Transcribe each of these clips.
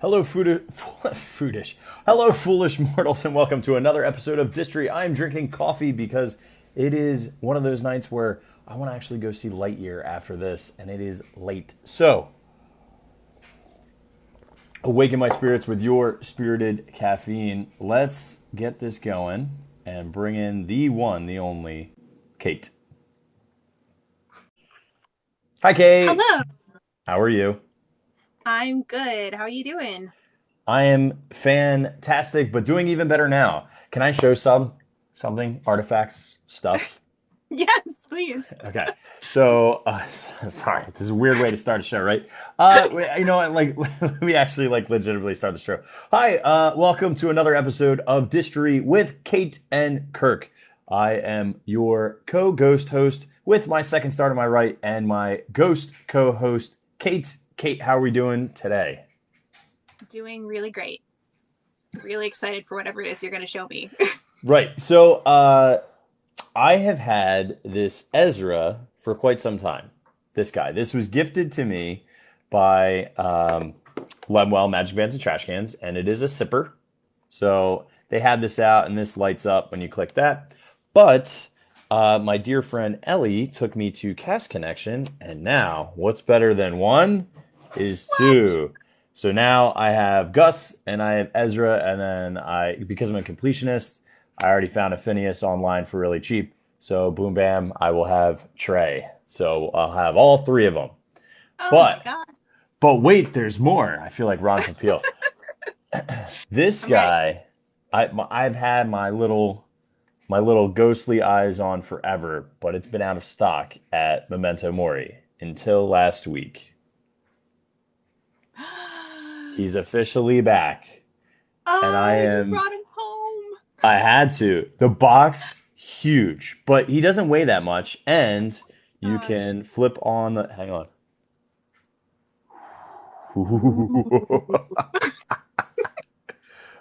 Hello, foolish. Hello, foolish mortals, and welcome to another episode of Distory. I'm drinking coffee because it is one of those nights where I want to actually go see Lightyear after this, and it is late. So, awaken my spirits with your spirited caffeine. Let's get this going and bring in the one, the only, Kate. Hi, Kate. Hello, How are you? I'm good. How are you doing? I am fantastic, but doing even better now. Can I show something, artifacts, stuff? Yes, please. Okay. So, sorry, this is a weird way to start a show, right? You know what? Like, let me actually legitimately start the show. Hi, welcome to another episode of Distory with Kate and Kirk. I am your co-ghost host with my second star to my right and my ghost co-host, Kate. Kate, how are we doing today? Doing really great. Really excited for whatever it is you're going to show me. Right. So, I have had this Ezra for quite some time. This guy. This was gifted to me by Leadwell Magic Bands and Trash Cans, and it is a sipper. So they had this out, and this lights up when you click that. But my dear friend Ellie took me to Cast Connection, and now what's better than one is two. So now I have Gus and I have Ezra, and then because I'm a completionist, I already found a Phineas online for really cheap. So boom, bam, I will have Trey. So I'll have all three of them. Oh my But God. but wait, there's more. I feel like Ron Popeil. This I'm ready. guy, I've had my little ghostly eyes on forever, but it's been out of stock at Memento Mori until last week. He's officially back, and I Oh, you am. brought him home. I had to. The box, huge, but he doesn't weigh that much, and you Gosh. can flip on the. Hang on. Ooh.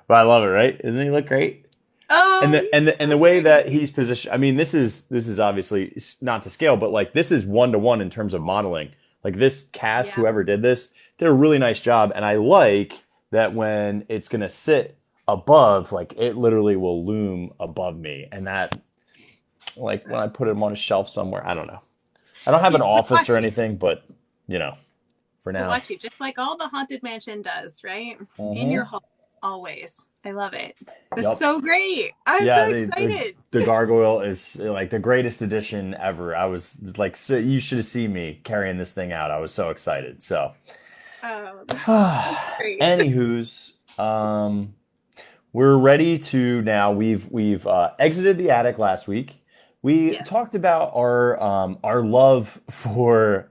But I love it, right? Doesn't he look great? And Oh, the and he's the and the so way that great. he's positioned. I mean, this is obviously not to scale, but like this is 1-to-1 in terms of modeling. Like this cast, Yeah. whoever did this, did a really nice job, and I like that when it's gonna sit above, like it literally will loom above me, and that like when I put him on a shelf somewhere, I don't know. I don't have an He'll office or watch you. anything, but you know, for He'll now. watch you just like all the Haunted Mansion does, right? In your Mm-hmm. home, always. I love it. This is Yep. so great. I'm Yeah, so the excited. the gargoyle is like the greatest addition ever. I was like, so you should have seen me carrying this thing out. I was so excited. So, Oh, that's great. anywho's, we're ready to now. We've exited the attic last week. We Yes. talked about our love for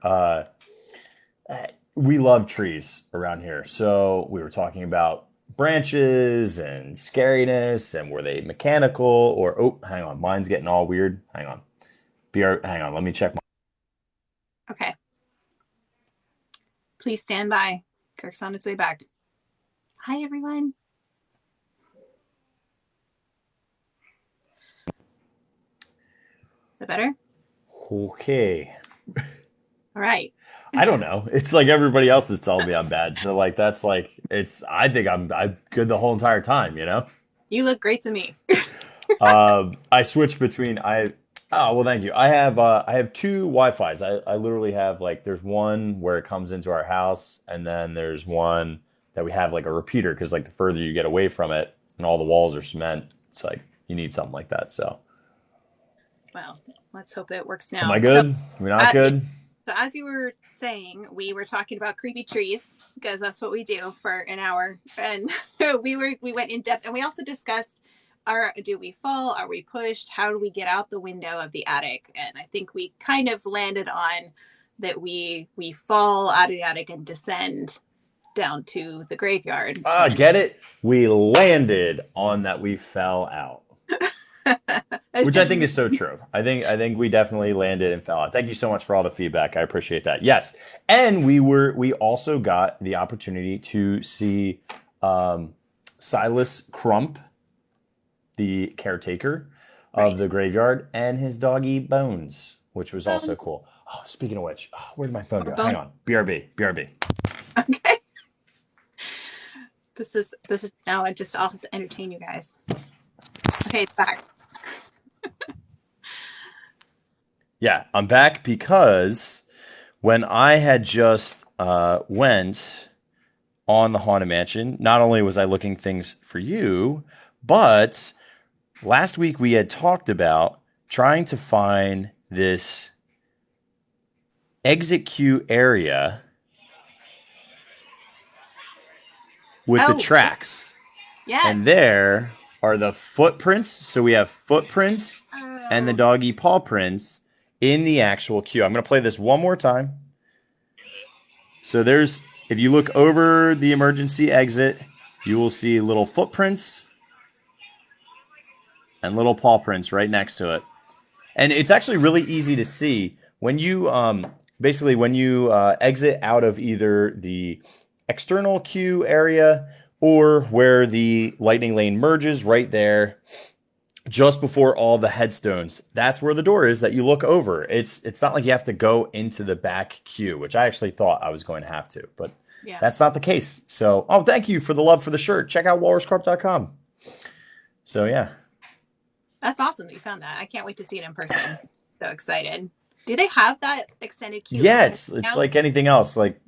we love trees around here. So we were talking about branches and scariness and were they mechanical or oh, hang on, mine's getting all weird. Hang on, let me check my Okay. Please stand by. Kirk's on his way back. Hi, everyone. Is that better? Okay. All right. I don't know. It's like everybody else is telling me I'm bad. So like that's like it's I think I'm good the whole entire time, you know? You look great to me. I switch between I oh well thank you. I have two Wi-Fis. I literally have like there's one where it comes into our house and then there's one that we have like a repeater because like the further you get away from it and all the walls are cement, it's like you need something like that. So Well, let's hope that it works am I now. good? We're not Yeah. good? So as you were saying, we were talking about creepy trees because that's what we do for an hour, and we went in depth, and we also discussed: do we fall? Are we pushed? How do we get out the window of the attic? And I think we kind of landed on that we fall out of the attic and descend down to the graveyard. And Get it? We landed on that we fell out. Which I think is so true. I think we definitely landed and fell out. Thank you so much for all the feedback. I appreciate that. Yes, and we also got the opportunity to see Silas Crump, the caretaker of right. the graveyard, and his doggy Bones, which was also Bones cool. Oh, speaking of which, where did my phone or go? Hang bone. on, BRB. Okay. This is now. I'll have to entertain you guys. Okay, it's back. Yeah, I'm back because when I had just went on the Haunted Mansion, not only was I looking things for you, but last week we had talked about trying to find this exit queue area with the tracks. Yes. And there are the footprints. So we have footprints and the doggy paw prints in the actual queue. I'm going to play this one more time. So if you look over the emergency exit, you will see little footprints and little paw prints right next to it. And it's actually really easy to see when you exit out of either the external queue area or where the lightning lane merges right there, just before all the headstones. That's where the door is that you look over. It's not like you have to go into the back queue, which I actually thought I was going to have to, but that's not the case. So, thank you for the love for the shirt. Check out walruscarp.com. So, yeah. That's awesome that you found that. I can't wait to see it in person. So excited. Do they have that extended queue? Yeah, it's like anything else. Like,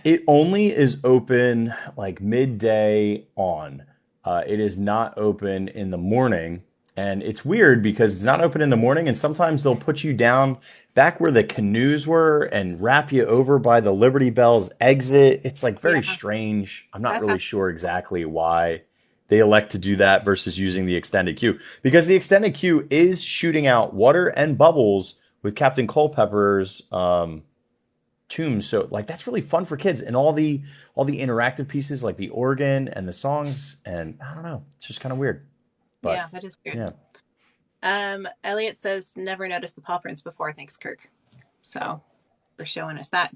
it only is open like midday on. It is not open in the morning. And it's weird because it's not open in the morning. And sometimes they'll put you down back where the canoes were and wrap you over by the Liberty Bells exit. It's like very strange. I'm not really sure exactly why they elect to do that versus using the extended queue, because the extended queue is shooting out water and bubbles with Captain Culpepper's tomb. So like that's really fun for kids, and all the interactive pieces like the organ and the songs, and I don't know, it's just kind of weird. But, yeah, that is weird. Yeah. Elliot says never noticed the paw prints before. Thanks, Kirk. So for showing us that.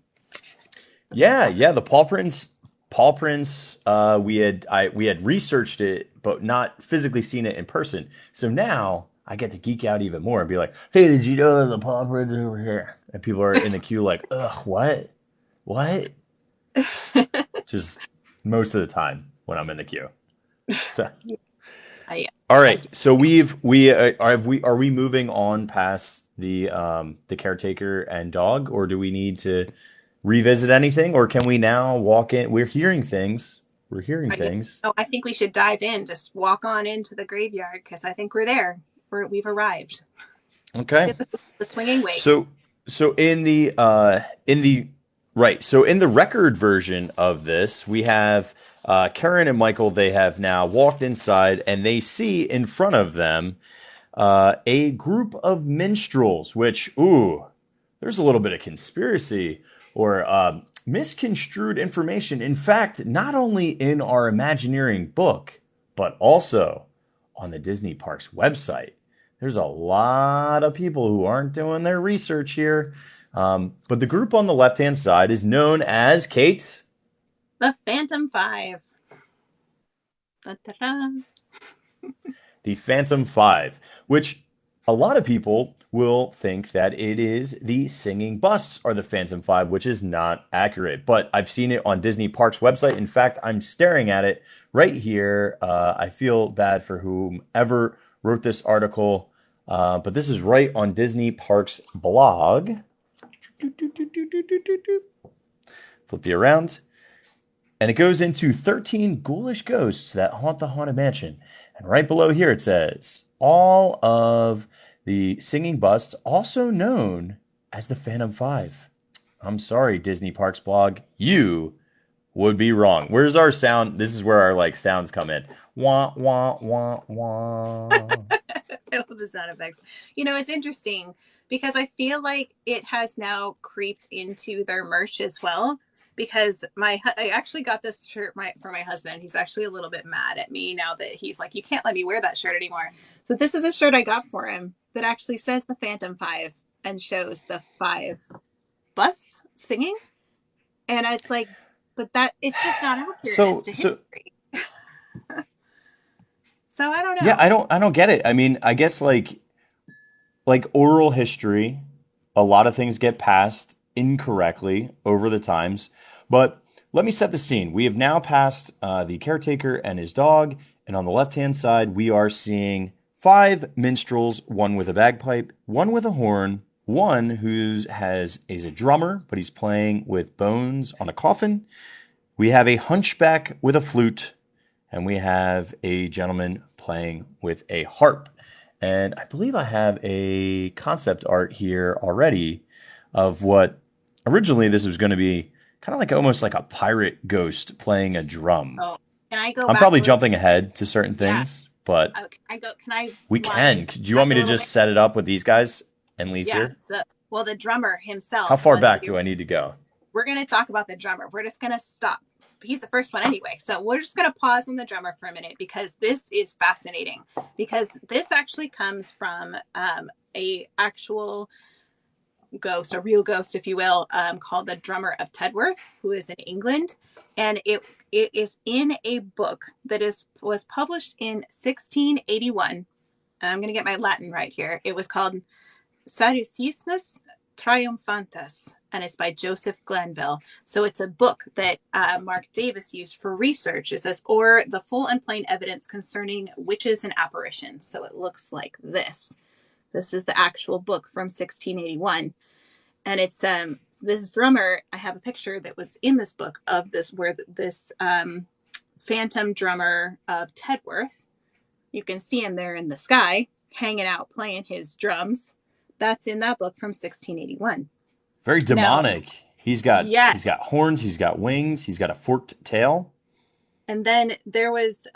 Yeah, the paw prints. We had researched it, but not physically seen it in person. So now I get to geek out even more and be like, "Hey, did you know that the paw prints are over here?" And people are in the queue like, "Ugh, what?" Just most of the time when I'm in the queue. So, all right. So are we moving on past the caretaker and dog, or do we need to revisit anything, or can we now walk in? We're hearing things. I think we should dive in. Just walk on into the graveyard because I think we're there. We've arrived. Okay. The swinging wake. So in the record version of this, we have Karen and Michael. They have now walked inside, and they see in front of them a group of minstrels. Which, there's a little bit of conspiracy or misconstrued information. In fact, not only in our Imagineering book, but also on the Disney Parks website. There's a lot of people who aren't doing their research here. But the group on the left-hand side is known as, Kate? The Phantom Five. The Phantom Five, which a lot of people will think that it is the singing busts are the Phantom Five, which is not accurate. But I've seen it on Disney Parks website. In fact, I'm staring at it right here. I feel bad for whomever wrote this article, but this is right on Disney Parks blog. Flip you around. And it goes into 13 ghoulish ghosts that haunt the Haunted Mansion. And right below here it says, all of the singing busts, also known as the Phantom Five. I'm sorry, Disney Parks blog. You would be wrong. Where's our sound? This is where our sounds come in. Wah, wah, wah, wah. I love the sound effects. It's interesting because I feel like it has now creeped into their merch as well. Because I actually got this shirt for my husband. He's actually a little bit mad at me now that he's like, you can't let me wear that shirt anymore. So this is a shirt I got for him that actually says the Phantom Five and shows the 5 busts singing. And it's like, but it's just not accurate. So I don't know. Yeah, I don't get it. I mean, I guess like oral history, a lot of things get passed incorrectly over the times. But let me set the scene. We have now passed the caretaker and his dog, and on the left-hand side, we are seeing five minstrels, one with a bagpipe, one with a horn, one who is a drummer, but he's playing with bones on a coffin. We have a hunchback with a flute, and we have a gentleman playing with a harp. And I believe I have a concept art here already of what originally this was going to be kind of like almost like a pirate ghost playing a drum. Oh, can I go I'm back probably a little? jumping ahead to certain Yeah. things, but I go. Can I? we can. Do you want me to just set it up with these guys and leave Yeah. here? So, well, the drummer himself. How far back do I need to go? We're going to talk about the drummer. We're just going to stop. He's the first one anyway. So we're just going to pause on the drummer for a minute because this is fascinating. Because this actually comes from a actual ghost, a real ghost, if you will, called the Drummer of Tedworth, who is in England. And it is in a book that was published in 1681. And I'm going to get my Latin right here. It was called Sadducismus Triumphantus, and it's by Joseph Glanville. So it's a book that Mark Davis used for research. It says, or the full and plain evidence concerning witches and apparitions. So it looks like this. This is the actual book from 1681. And it's this drummer, I have a picture that was in this book of this, where this phantom drummer of Tedworth, you can see him there in the sky, hanging out, playing his drums. That's in that book from 1681. Very demonic. Now, he's got horns, he's got wings, he's got a forked tail. And then there was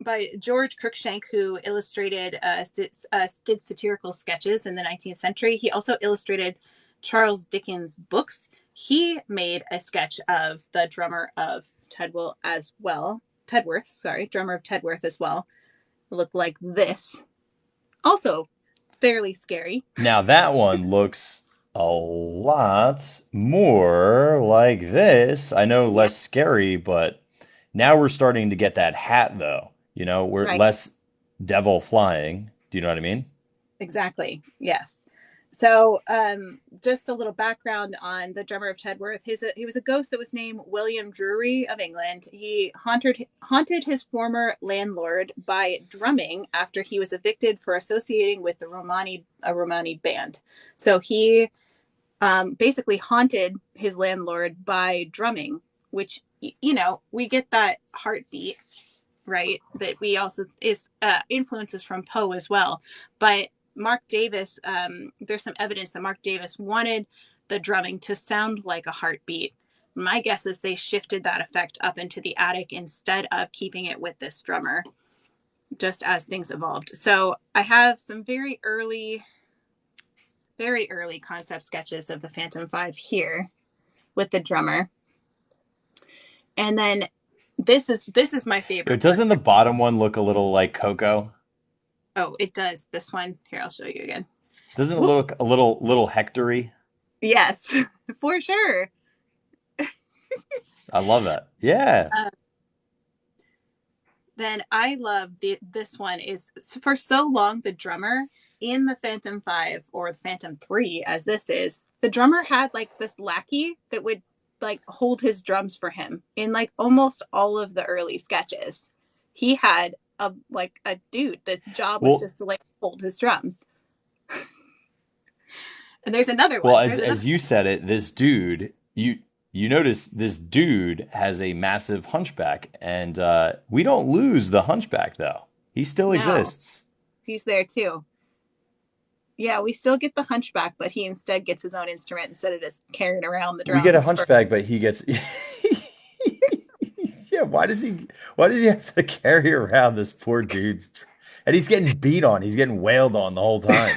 by George Cruikshank, who illustrated did satirical sketches in the 19th century. He also illustrated Charles Dickens' books. He made a sketch of the drummer of Tedworth as well. Drummer of Tedworth as well. It looked like this. Also fairly scary. Now that one looks a lot more like this. I know less scary, but now we're starting to get that hat though. You know, we're less devil flying. Do you know what I mean? Exactly. Yes. So just a little background on the Drummer of Tedworth. He was a ghost that was named William Drury of England. He haunted his former landlord by drumming after he was evicted for associating with a Romani band. So he basically haunted his landlord by drumming, which, you know, we get that heartbeat, right? That we also influences from Poe as well. But Mark Davis, there's some evidence that Mark Davis wanted the drumming to sound like a heartbeat. My guess is they shifted that effect up into the attic instead of keeping it with this drummer, just as things evolved. So I have some very early concept sketches of the Phantom 5 here with the drummer. And then this is my favorite. Doesn't the bottom one look a little like Coco? Oh, it does. This one here, I'll show you again. Doesn't it look a little Hector-y? Yes, for sure. I love that. Yeah. Then I love this one is for so long the drummer in the Phantom 5 or the Phantom 3 as this is, the drummer had like this lackey that would like hold his drums for him in like almost all of the early sketches. He had a dude that's job was just to like hold his drums. And there's another one. Well, as you said it, this dude, you notice this dude has a massive hunchback, and we don't lose the hunchback though. He still exists. He's there too. Yeah, we still get the hunchback, but he instead gets his own instrument instead of just carrying around the drums. We get a hunchback, but he gets. Yeah, why does he have to carry around this poor dude's? And he's getting beat on. He's getting wailed on the whole time.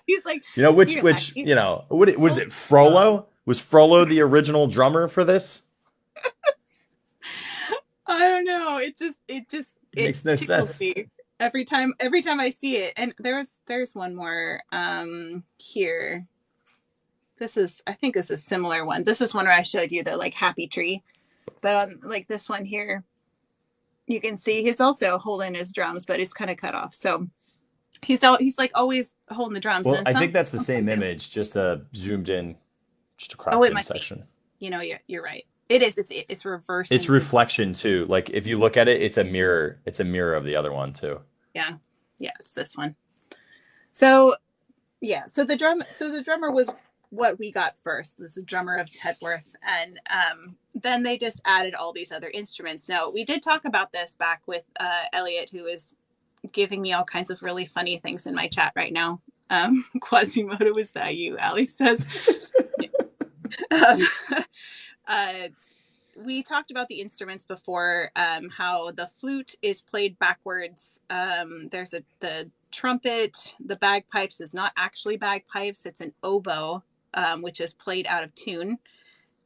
He's like, which you know, what was it? Frollo? Was Frollo the original drummer for this? I don't know. It makes no sense. Me. Every time I see it. And there's one more here. I think this is a similar one. This is one where I showed you the like happy tree. But on like this one here, you can see he's also holding his drums, but it's kind of cut off. So he's like always holding the drums. Well, I think that's the same image, just zoomed in, just a cropped in section. you're right. It is. It's reversed It's into. reflection too. Like if you look at it, it's a mirror. It's a mirror of the other one too. Yeah, yeah. It's this one. So yeah. So the drummer was what we got first. This is Drummer of Tedworth, and then they just added all these other instruments. Now we did talk about this back with Elliot, who is giving me all kinds of really funny things in my chat right now. Quasimodo, is that you? Ali says. um, we talked about the instruments before, how the flute is played backwards. There's the trumpet, the bagpipes is not actually bagpipes, it's an oboe, which is played out of tune.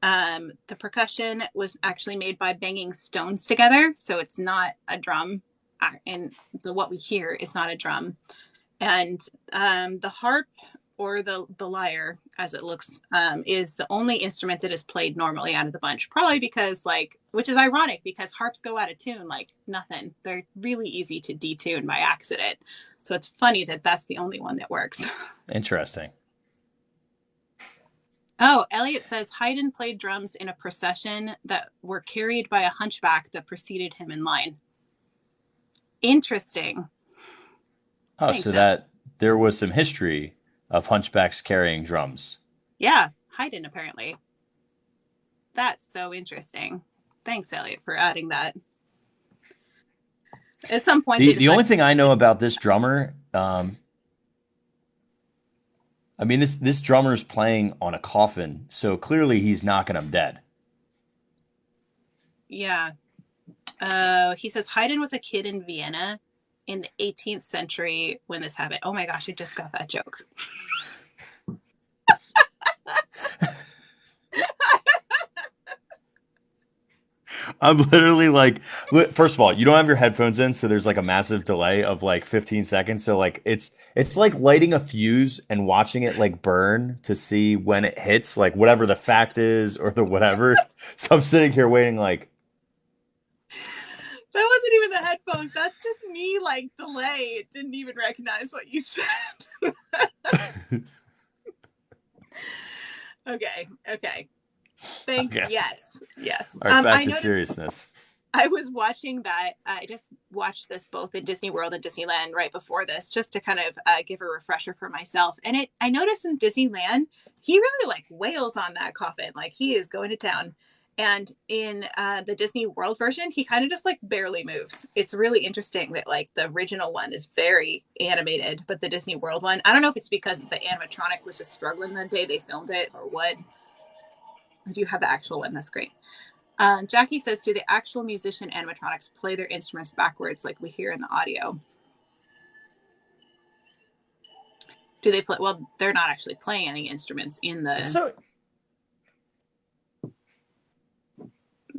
The percussion was actually made by banging stones together, so it's not a drum, and what we hear is not a drum. And the harp, or the lyre, as it looks, is the only instrument that is played normally out of the bunch. Probably because, which is ironic, because harps go out of tune like nothing. They're really easy to detune by accident. So it's funny that that's the only one that works. Interesting. Oh, Elliot says Haydn played drums in a procession that were carried by a hunchback that preceded him in line. Interesting. Oh, thanks, so that there was some history of hunchbacks carrying drums. Yeah, Haydn apparently. That's so interesting. Thanks, Elliot, for adding that. At some point, the only thing I know about this drummer, I mean, this drummer's playing on a coffin, so clearly he's knocking them dead. Yeah. He says Haydn was a kid in Vienna in the 18th century when this happened. Oh my gosh, I just got that joke. I'm literally like, first of all, you don't have your headphones in, so there's like a massive delay of like 15 seconds. So like it's like lighting a fuse and watching it like burn to see when it hits, like whatever the fact is or the whatever. So I'm sitting here waiting like. That wasn't even the headphones. That's just me like delay. It didn't even recognize what you said. Okay. Thank you. Yes. All right, back to seriousness. I was watching that. I just watched this both in Disney World and Disneyland right before this, just to kind of give a refresher for myself. And I noticed in Disneyland, he really like wails on that coffin. Like he is going to town. And in the Disney World version, he kind of just like barely moves. It's really interesting that like the original one is very animated, but the Disney World one, I don't know if it's because the animatronic was just struggling the day they filmed it or what. I do have the actual one. That's great. Jackie says, do the actual musician animatronics play their instruments backwards like we hear in the audio? Do they play? Well, they're not actually playing any instruments in the...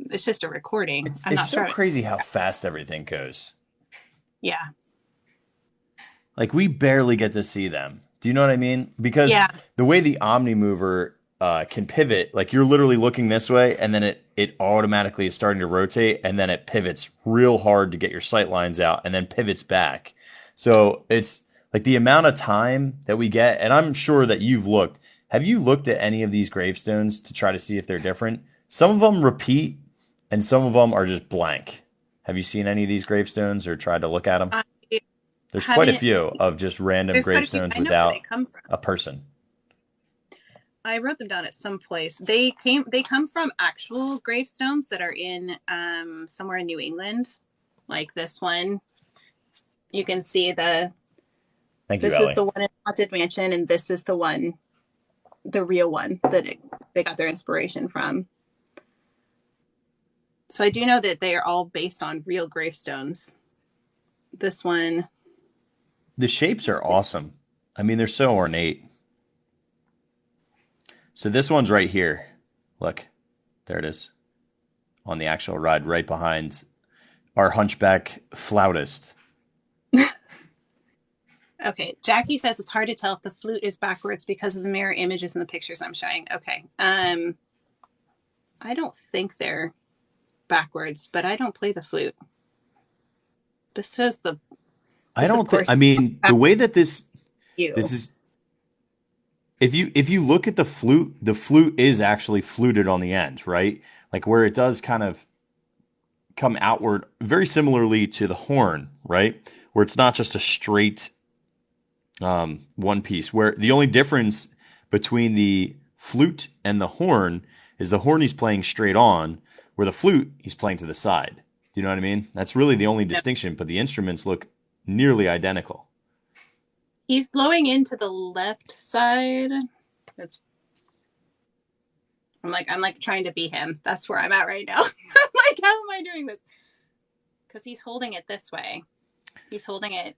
It's just a recording. It's so crazy how fast everything goes. Yeah. Like we barely get to see them. Do you know what I mean? Because the way the Omnimover can pivot, like you're literally looking this way and then it automatically is starting to rotate and then it pivots real hard to get your sight lines out and then pivots back. So it's like the amount of time that we get, and I'm sure that you've looked. Have you looked at any of these gravestones to try to see if they're different? Some of them repeat and some of them are just blank. Have you seen any of these gravestones or tried to look at them? There's quite a few of just random gravestones without a person. I wrote them down at some place. They come from actual gravestones that are in somewhere in New England, like this one. You can see this is the one in Haunted Mansion, and this is the one, the real one that they got their inspiration from. So I do know that they are all based on real gravestones. This one. The shapes are awesome. I mean, they're so ornate. So this one's right here. Look, there it is. On the actual ride, right behind our hunchback flautist. Okay, Jackie says it's hard to tell if the flute is backwards because of the mirror images in the pictures I'm showing. Okay. I don't think they're backwards, but I don't play the flute. This shows the... I don't think... I mean, the way that this is... if you look at the flute is actually fluted on the end, right? Like where it does kind of come outward, very similarly to the horn, right? Where it's not just a straight one piece. Where the only difference between the flute and the horn is the horn he's playing straight on, where the flute he's playing to the side. Do you know what I mean? That's really the only distinction, but the instruments look nearly identical. He's blowing into the left side. That's I'm like trying to be him. That's where I'm at right now. I'm like, how am I doing this? Because he's holding it this way. He's holding it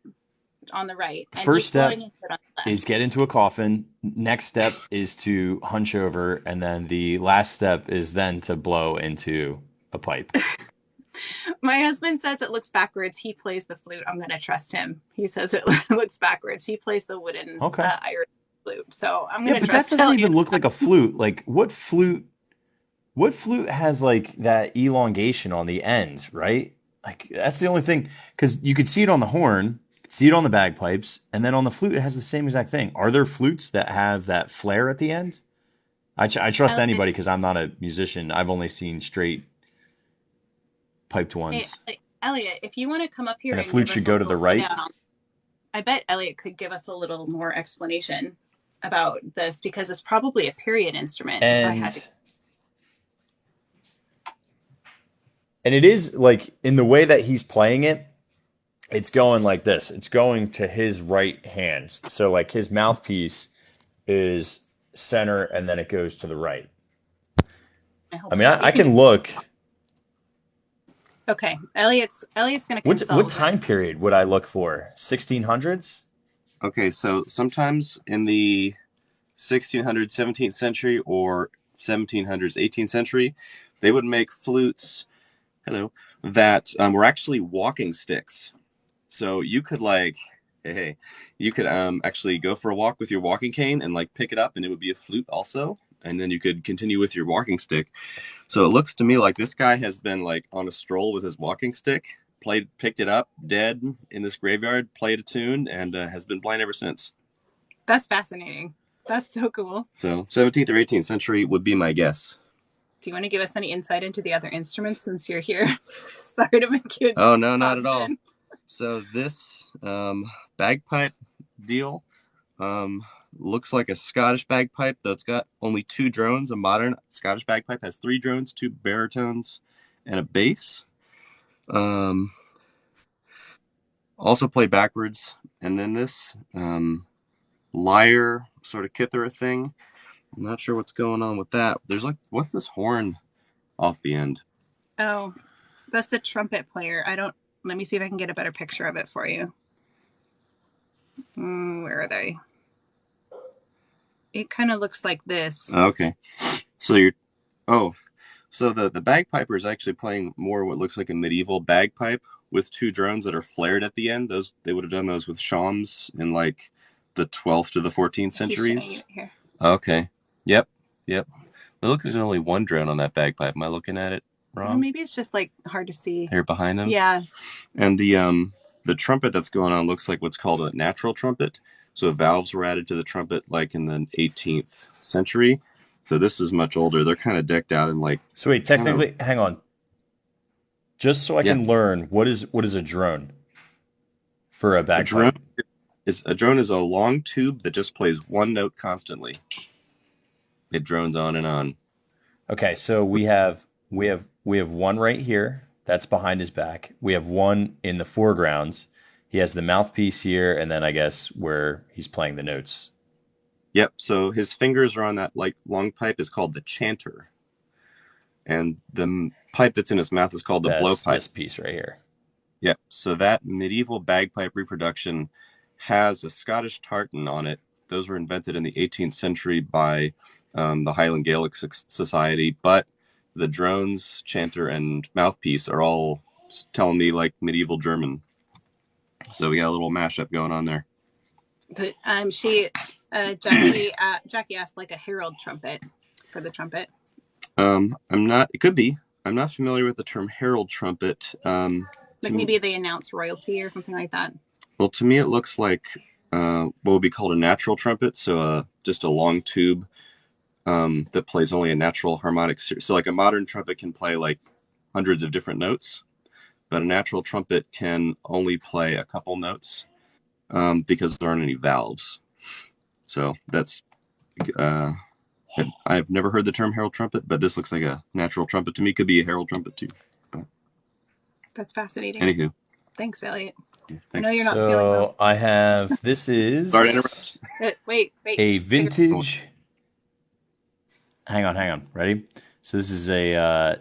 on the right. And First step left. is get into a coffin. Next step is to hunch over, and then the last step is then to blow into a pipe. My husband says it looks backwards. He plays the flute. I'm going to trust him. He says it looks backwards. He plays the wooden Irish flute. So I'm going to trust him. But that doesn't even look like a flute. Like what flute has like that elongation on the ends, right? Like that's the only thing, because you could see it on the horn, see it on the bagpipes, and then on the flute it has the same exact thing. Are there flutes that have that flare at the end? I trust anybody because I'm not a musician. I've only seen straight piped ones. Hey, Elliot, if you want to come up here, and the flute should go to the right. I bet Elliot could give us a little more explanation about this, because it's probably a period instrument. And it is like in the way that he's playing it, it's going like this. It's going to his right hand. So like his mouthpiece is center and then it goes to the right. I mean, I can look. Okay. Elliot's going to consult. What time period would I look for? 1600s? Okay, so sometimes in the 1600s, 17th century or 1700s, 18th century, they would make flutes that were actually walking sticks. So you could actually go for a walk with your walking cane and like pick it up, and it would be a flute also. And then you could continue with your walking stick. So it looks to me like this guy has been like on a stroll with his walking stick, picked it up, dead in this graveyard, played a tune, and has been playing ever since. That's fascinating. That's so cool. So 17th or 18th century would be my guess. Do you want to give us any insight into the other instruments since you're here? Sorry to make you. Oh, no, not at all. So this bagpipe deal looks like a Scottish bagpipe, though it's got only 2 drones. A modern Scottish bagpipe has 3 drones, 2 baritones, and a bass. Also play backwards. And then this lyre sort of kithera thing. I'm not sure what's going on with that. There's like, what's this horn off the end? Oh, that's the trumpet player. Let me see if I can get a better picture of it for you. Where are they? It kind of looks like this. Okay. So the bagpiper is actually playing more what looks like a medieval bagpipe with 2 drones that are flared at the end. They would have done those with shawms in like the 12th to the 14th centuries. Here. Okay. Yep. It looks like there's only 1 drone on that bagpipe. Am I looking at it wrong? Well, maybe it's just like hard to see. Here behind them? Yeah. And the trumpet that's going on looks like what's called a natural trumpet. So valves were added to the trumpet like in the 18th century. So this is much older. They're kind of decked out in like... So wait, technically, hang on. Just so I can learn, what is a drone for a bagpipe? A drone is a long tube that just plays 1 note constantly. It drones on and on. Okay, so we have 1 right here. That's behind his back. We have 1 in the foregrounds. He has the mouthpiece here, and then I guess where he's playing the notes. Yep. So his fingers are on that like long pipe is called the chanter, and the pipe that's in his mouth is called the blowpipe. This piece right here. Yep. So that medieval bagpipe reproduction has a Scottish tartan on it. Those were invented in the 18th century by the Highland Gaelic Society, but the drones, chanter, and mouthpiece are all telling me like medieval German. So we got a little mashup going on there. Jackie asked like a herald trumpet for the trumpet. It could be. I'm not familiar with the term herald trumpet. Like maybe they announce royalty or something like that. Well, to me, it looks like what would be called a natural trumpet. So just a long tube that plays only a natural harmonic series. So like a modern trumpet can play like hundreds of different notes, but a natural trumpet can only play a couple notes because there aren't any valves. So that's I've never heard the term herald trumpet, but this looks like a natural trumpet to me. Could be a herald trumpet too. But That's fascinating. anywho, Thanks, Elliot. yeah, I know thanks. you're not feeling well. So I have, this is Sorry to interrupt. Wait. a vintage. Hang on. Ready? So this is a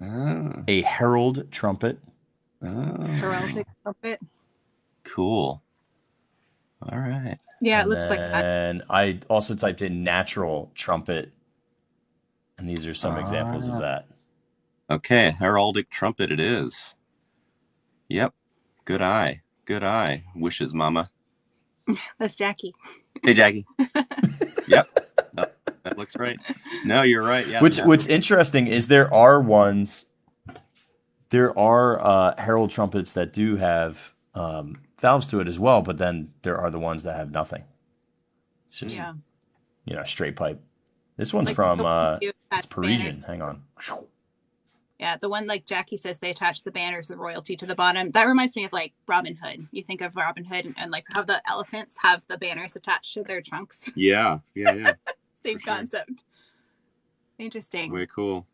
herald trumpet. Heraldic trumpet. Cool. All right. Yeah, it looks like that. And I also typed in natural trumpet, and these are some examples of that. Okay, heraldic trumpet it is. Yep. Good eye. Wishes, Mama. That's Jackie. Hey, Jackie. Yep. That looks right. No, you're right. Yeah. What's interesting is there are herald trumpets that do have valves to it as well, but then there are the ones that have nothing. It's just straight pipe. This one's Like from it's it's Parisian. banners. Hang on. Yeah, the one like Jackie says they attach the banners of royalty to the bottom. That reminds me of like Robin Hood. You think of Robin Hood and like how the elephants have the banners attached to their trunks. Yeah. Same concept. Interesting. Way cool.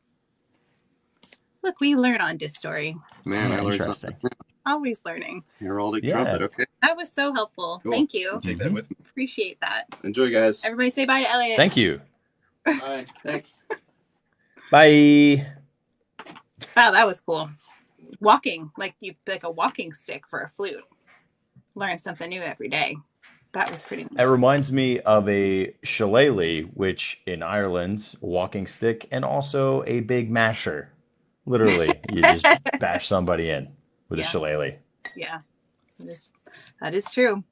Look, we learn on Distory. Man, I learned Interesting. something. Always learning. Heraldic Yeah. trumpet. Okay. That was so helpful. Cool. Thank you. Take that with me. Appreciate that. Enjoy, guys. Everybody say bye to Elliot. Thank you. Bye. Thanks. Bye. Wow, that was cool. Walking, like a walking stick for a flute. Learn something new every day. That was pretty neat. It reminds me of a shillelagh, which in Ireland, a walking stick, and also a big masher. Literally, you just bash somebody in with a shillelagh. Yeah, that is true.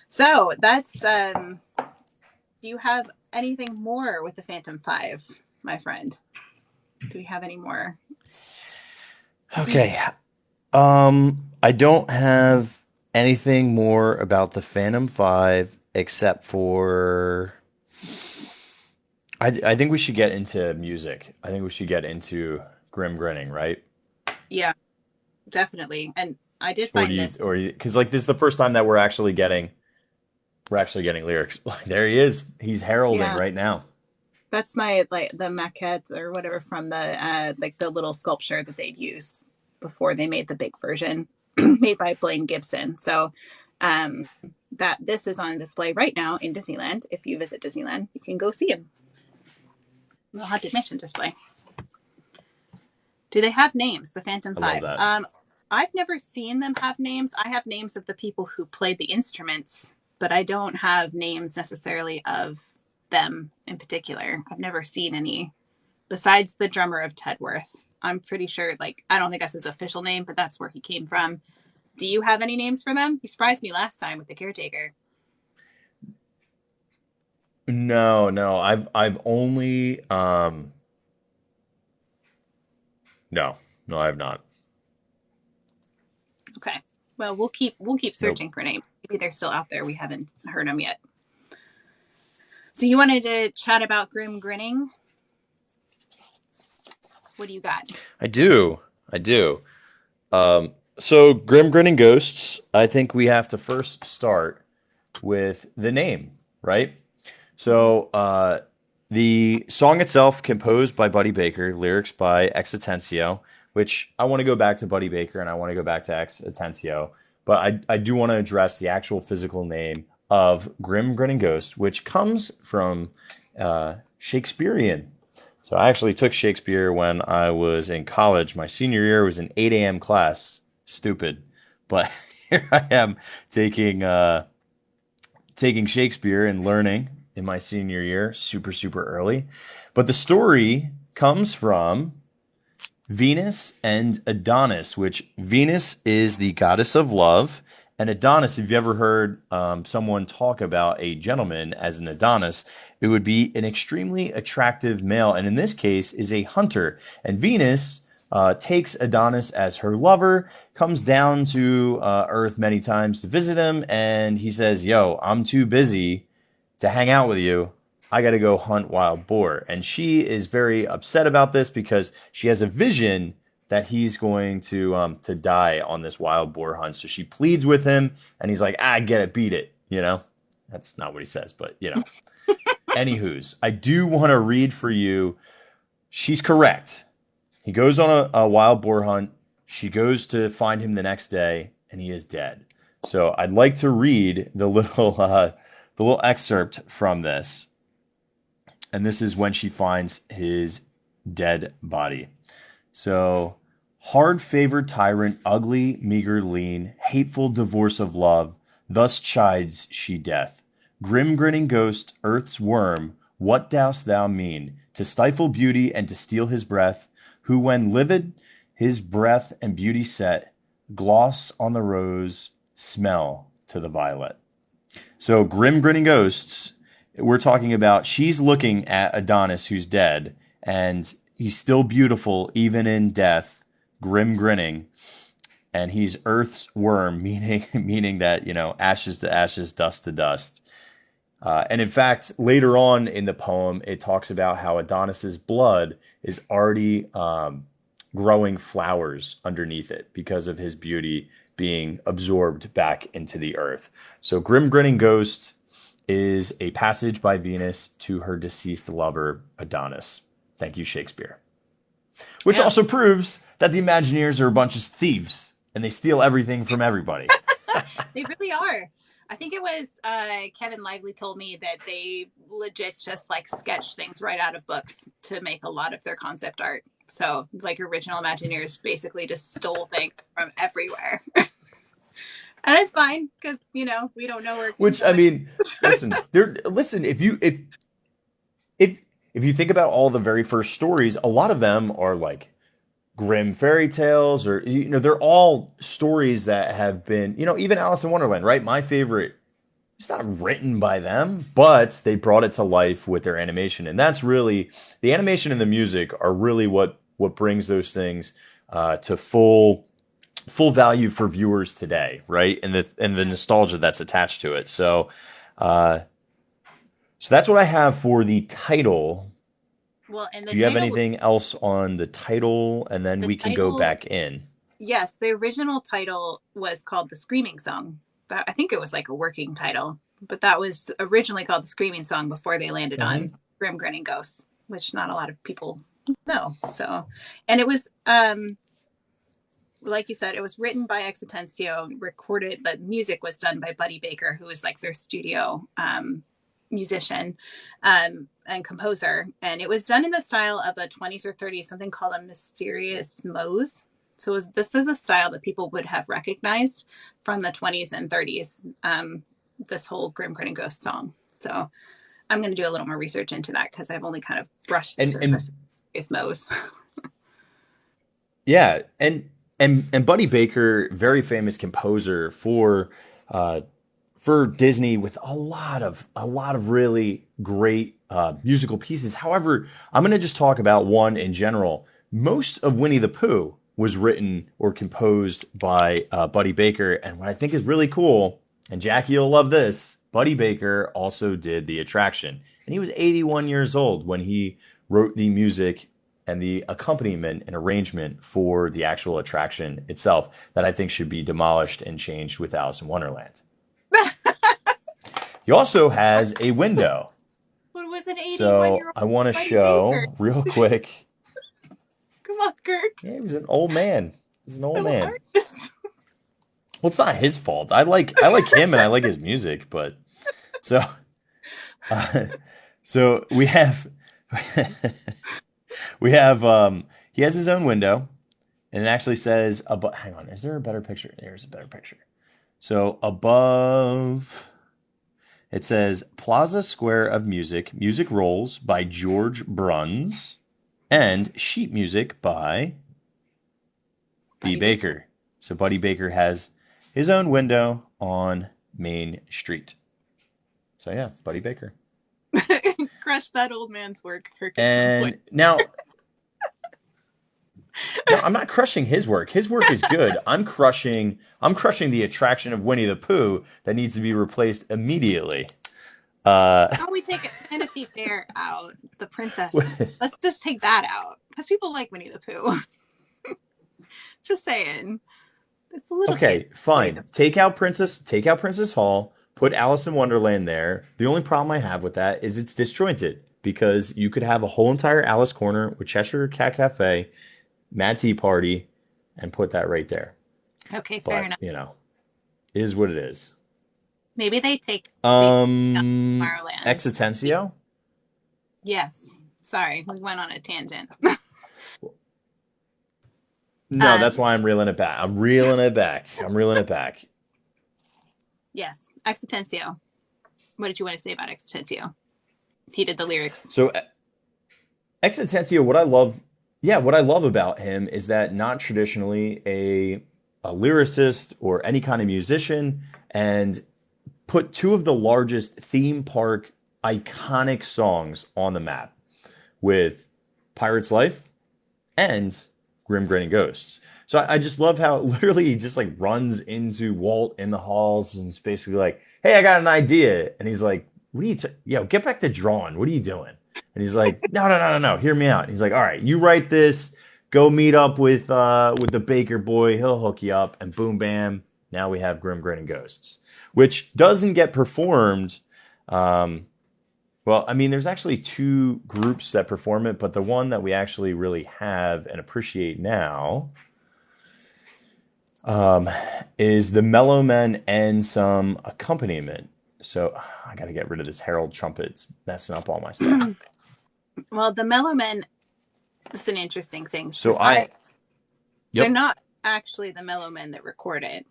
So that's do you have anything more with the Phantom 5, my friend? Do we have any more? Okay. I don't have anything more about the Phantom 5 except for I think we should get into music. I think we should get into Grinning, right? Yeah, definitely. And I did find this. Because like this is the first time that we're actually getting lyrics. There he is. He's heralding right now. That's my the maquette or whatever from the the little sculpture that they'd use before they made the big version made by Blaine Gibson. So that this is on display right now in Disneyland. If you visit Disneyland, you can go see him. The Haunted Mansion display. Do they have names? The Phantom 5. I've never seen them have names. I have names of the people who played the instruments, but I don't have names necessarily of them in particular. I've never seen any besides the Drummer of Tedworth. I'm pretty sure, I don't think that's his official name, but that's where he came from. Do you have any names for them? You surprised me last time with the caretaker. No. I've only No, I have not. Okay. Well, we'll keep searching for names. Maybe they're still out there. We haven't heard them yet. So you wanted to chat about Grinning? What do you got? I do. So Grinning Ghosts, I think we have to first start with the name, right? So the song itself, composed by Buddy Baker, lyrics by Ex Atencio, which I want to go back to Buddy Baker and I want to go back to Ex Atencio, but I do want to address the actual physical name of Grinning Ghost, which comes from Shakespearean. So I actually took Shakespeare when I was in college. My senior year was an 8 a.m. class. Stupid. But here I am taking Shakespeare and learning in my senior year, super, super early. But the story comes from Venus and Adonis, which Venus is the goddess of love. And Adonis, if you've ever heard someone talk about a gentleman as an Adonis, it would be an extremely attractive male. And in this case is a hunter. And Venus takes Adonis as her lover, comes down to Earth many times to visit him, and he says, yo, I'm too busy to hang out with you. I got to go hunt wild boar. And she is very upset about this because she has a vision that he's going to die on this wild boar hunt. So she pleads with him, and he's like, get it, beat it. That's not what he says, but Anywho's, I do want to read for you. She's correct. He goes on a wild boar hunt. She goes to find him the next day, and he is dead. So I'd like to read the little excerpt from this. And this is when she finds his dead body. So, hard-favored tyrant, ugly, meager, lean, hateful divorce of love, thus chides she death. Grim grinning ghost, earth's worm, what dost thou mean? To stifle beauty and to steal his breath, who when livid his breath and beauty set, gloss on the rose, smell to the violet. So grim grinning ghosts, we're talking about, she's looking at Adonis who's dead, and he's still beautiful even in death, grim grinning, and he's Earth's worm, meaning that, ashes to ashes, dust to dust. And in fact, later on in the poem, it talks about how Adonis's blood is already growing flowers underneath it because of his beauty being absorbed back into the earth. So grim grinning ghost is a passage by Venus to her deceased lover, Adonis. Thank you, Shakespeare. Which also proves that the Imagineers are a bunch of thieves and they steal everything from everybody. They really are. I think it was Kevin Lively told me that they legit just sketch things right out of books to make a lot of their concept art. So original Imagineers basically just stole things from everywhere. And it's fine because, we don't know where. Which, I mean, listen, if you think about all the very first stories, a lot of them are grim fairy tales, or they're all stories that have been, even Alice in Wonderland, right? My favorite, it's not written by them, but they brought it to life with their animation, and that's really the animation and the music are really what brings those things to full value for viewers today, right? And the nostalgia that's attached to it. So that's what I have for the title. Well, and do you have anything else on the title? And then we can go back in. Yes, the original title was called The Screaming Song. I think it was a working title, but that was originally called The Screaming Song before they landed on Grim Grinning Ghosts, which not a lot of people know. So, and it was, like you said, it was written by Exitensio, recorded, the music was done by Buddy Baker, who was their studio musician and composer. And it was done in the style of a 20s or 30s, something called a mysterious mose. So this is a style that people would have recognized from the 20s and 30s, this whole Grim Grinning Ghost song. So I'm going to do a little more research into that because I've only kind of brushed the surface of mysterious mose. Yeah, and Buddy Baker, very famous composer for Disney, with a lot of really great musical pieces. However, I'm going to just talk about one in general. Most of Winnie the Pooh was written or composed by Buddy Baker, and what I think is really cool, and Jackie will love this, Buddy Baker also did the attraction, and he was 81 years old when he wrote the music and the accompaniment and arrangement for the actual attraction itself that I think should be demolished and changed with Alice in Wonderland. He also has a window. What was an 81-year-old? So I want to show Baker? real quick. Come on, Kirk. Yeah, he was an old man. He's an old man. Hard. Well, it's not his fault. I like him and I like his music, but so we have he has his own window, and it actually says hang on, is there a better picture? There's a better picture. So above it says Plaza Square of Music, Music Rolls by George Bruns, and sheet music by B. Baker. So Buddy Baker has his own window on Main Street. So yeah, Buddy Baker. Crush that old man's work, Kirk. And now No, I'm not crushing his work. His work is good. I'm crushing the attraction of Winnie the Pooh that needs to be replaced immediately. How we take Fantasy Fair out, the princess. Let's just take that out because people like Winnie the Pooh. Just saying, it's a little Okay, kid. fine. Take out Princess Hall, put Alice in Wonderland there. The only problem I have with that is it's disjointed because you could have a whole entire Alice corner with Cheshire Cat Cafe, Mad Tea Party, and put that right there. Okay, fair enough. Is what it is. Maybe they take Tomorrowland. Tomorrowland. Existencio? Yes. Sorry, we went on a tangent. No, that's why I'm reeling it back. I'm reeling it back. Yes, Existencio. What did you want to say about Existencio? He did the lyrics. So, Existencio, what I love about him is that not traditionally a lyricist or any kind of musician, and put two of the largest theme park iconic songs on the map with Pirate's Life and Grinning Ghosts. So I just love how literally he just like runs into Walt in the halls and it's basically like, "Hey, I got an idea," and he's like, "What are you? Get back to drawing. What are you doing?" And he's like, "No. Hear me out." And he's like, "All right, you write this. Go meet up with the Baker boy. He'll hook you up." And boom, bam. Now we have Grinning Ghosts, which doesn't get performed. Well, I mean, there's actually two groups that perform it, but the one that we actually really have and appreciate now is the Mellow Men and some accompaniment. So I got to get rid of this herald trumpet. It's messing up all my stuff. Well, the Mellow Men is an interesting thing. So they're not actually the Mellow Men that record it.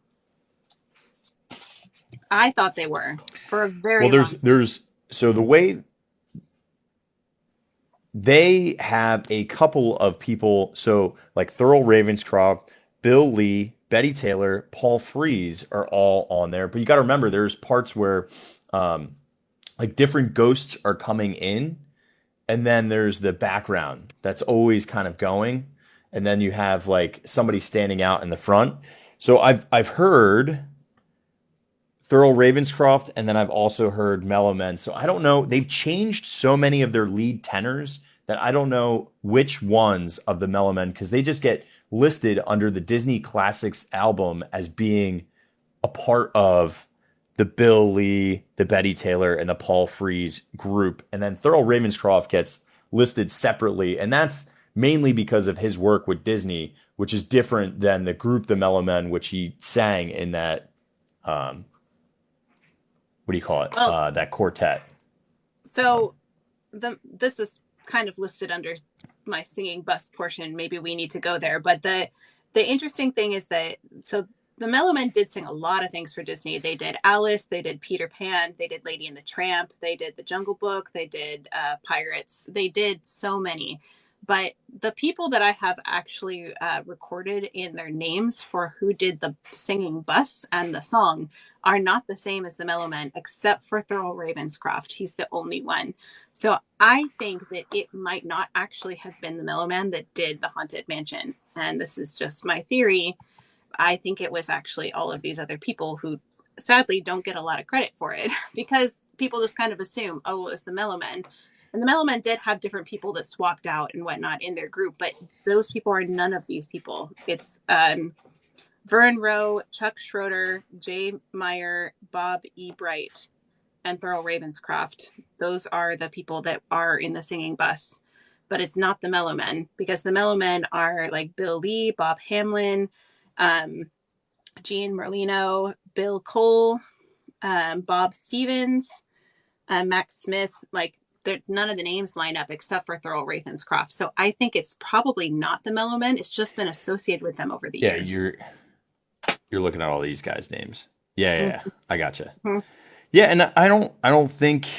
I thought they were for a very long time. So the way they have a couple of people, so like Thurl Ravenscroft, Bill Lee, Betty Taylor, Paul Frees are all on there. But you got to remember, there's parts where like different ghosts are coming in, and then there's the background that's always kind of going, and then you have like somebody standing out in the front. So I've heard Thurl Ravenscroft, and then I've also heard Mellow Men. So I don't know. They've changed so many of their lead tenors that I don't know which ones of the Mellow Men, because they just get listed under the Disney Classics album as being a part of the Bill Lee, the Betty Taylor, and the Paul Frees group. And then Thurl Ravenscroft gets listed separately. And that's mainly because of his work with Disney, which is different than the group, the Mellow Men, which he sang in that what do you call it? That quartet. So this is kind of listed under my singing bus portion. Maybe we need to go there. But the interesting thing is that, so the Mellow Men did sing a lot of things for Disney. They did Alice, they did Peter Pan, they did Lady and the Tramp, they did The Jungle Book, they did Pirates. They did so many. But the people that I have actually recorded in their names for who did the singing bus and the song are not the same as the Mellow Men, except for Thurl Ravenscroft. He's the only one. So I think that it might not actually have been the Mellow Men that did the Haunted Mansion. And this is just my theory. I think it was actually all of these other people who sadly don't get a lot of credit for it, because people just kind of assume, oh, it was the Mellow Men. And the Mellow Men did have different people that swapped out and whatnot in their group, but those people are none of these people. It's Vern Rowe, Chuck Schroeder, Jay Meyer, Bob E. Bright, and Thurl Ravenscroft. Those are the people that are in the singing bus. But it's not the Mellow Men, because the Mellow Men are like Bill Lee, Bob Hamlin, Gene Merlino, Bill Cole, Bob Stevens, Max Smith. Like, none of the names line up except for Thurl Ravenscroft. So I think it's probably not the Mellow Men. It's just been associated with them over the years. Yeah, you're looking at all these guys' names. Yeah. Mm-hmm. I gotcha. Mm-hmm. Yeah, and I don't think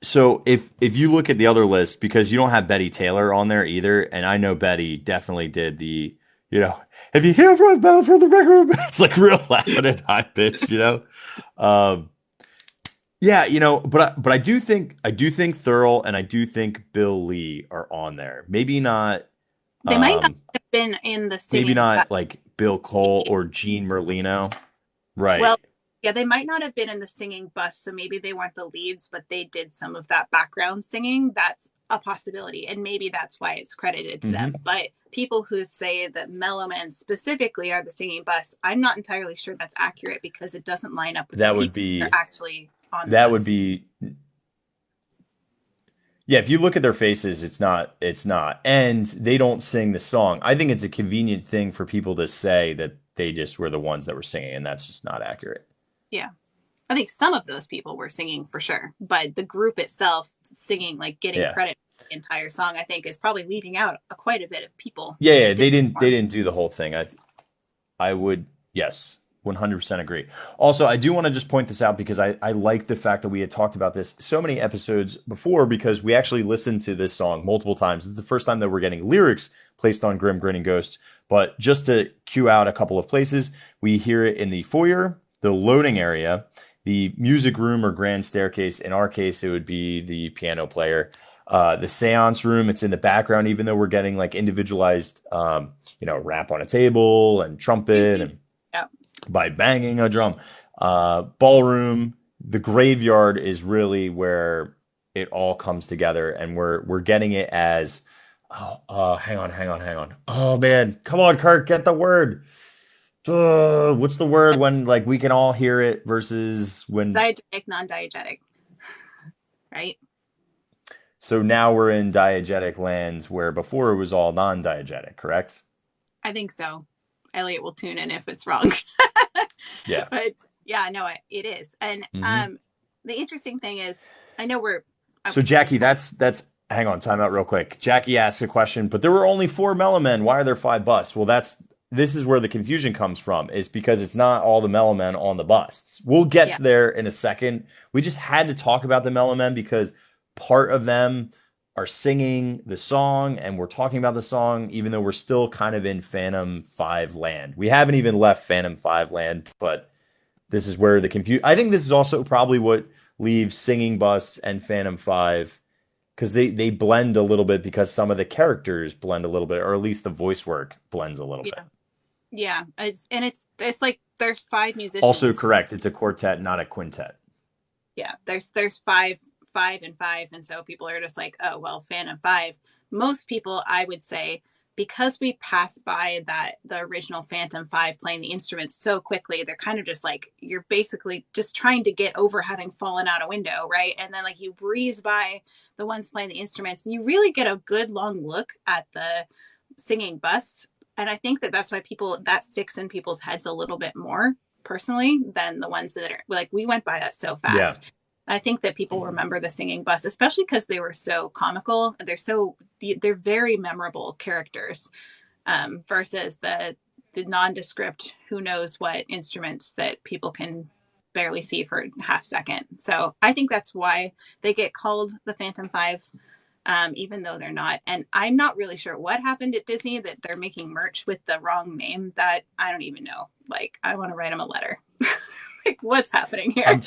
so. If you look at the other list, because you don't have Betty Taylor on there either, and I know Betty definitely did the, if you hear from Bell from the record, it's like real loud and high pitched, Yeah, but I do think Thurl and I do think Bill Lee are on there. Maybe not They might not have been in the singing. Maybe not like Bill Cole or Gene Merlino. Right. Well, yeah, they might not have been in the singing bus, so maybe they weren't the leads, but they did some of that background singing. That's a possibility, and maybe that's why it's credited to them. But people who say that Mellow Men specifically are the singing bus, I'm not entirely sure that's accurate because it doesn't line up with that the would be actually on that the would bus. be yeah, if you look at their faces, it's not. And they don't sing the song. I think it's a convenient thing for people to say that they just were the ones that were singing, and that's just not accurate. Yeah. I think some of those people were singing for sure, but the group itself singing, like getting credit for the entire song, I think is probably leaving out quite a bit of people. Yeah, they didn't do the whole thing. I would, yes, 100% agree. Also, I do want to just point this out because I like the fact that we had talked about this so many episodes before because we actually listened to this song multiple times. It's the first time that we're getting lyrics placed on Grinning Ghosts. But just to cue out a couple of places, we hear it in the foyer, the loading area, the music room or grand staircase. In our case, it would be the piano player. The seance room, it's in the background, even though we're getting like individualized, rap on a table and trumpet and by banging a drum. Ballroom, the graveyard is really where it all comes together, and we're getting it as hang on. Oh man, come on, Kirk, get the word. What's the word when like we can all hear it versus when diegetic, non-diegetic, right? So now we're in diegetic lands where before it was all non-diegetic, correct? I think so. Eliot will tune in if it's wrong. Yeah. But yeah, no, it is. And the interesting thing is, I know So Jackie, that's hang on, time out real quick. Jackie asked a question, but there were only 4 Mellow Men. Why are there 5 busts? Well, this is where the confusion comes from, is because it's not all the Mellow Men on the busts. We'll get there in a second. We just had to talk about the Mellow Men because part of them are singing the song and we're talking about the song, even though we're still kind of in Phantom 5 land. We haven't even left Phantom 5 land, but this is where the confusion. I think this is also probably what leaves Singing Bus and Phantom 5, because they blend a little bit because some of the characters blend a little bit, or at least the voice work blends a little bit. Yeah, it's like there's 5 musicians. Also correct, it's a quartet, not a quintet. Yeah, there's 5 and 5, and so people are just like, oh well, Phantom 5. Most people, I would say, because we pass by the original Phantom 5 playing the instruments so quickly, they're kind of just like, you're basically just trying to get over having fallen out a window, right? And then like you breeze by the ones playing the instruments, and you really get a good long look at the singing bus. And I think that's why that sticks in people's heads a little bit more personally than the ones that are like, we went by that so fast. Yeah. I think that people remember the singing bus, especially because they were so comical. They're very memorable characters versus the nondescript, who knows what instruments that people can barely see for a half second. So I think that's why they get called the Phantom 5, even though they're not. And I'm not really sure what happened at Disney that they're making merch with the wrong name. That I don't even know. Like, I want to write them a letter. Like, what's happening here?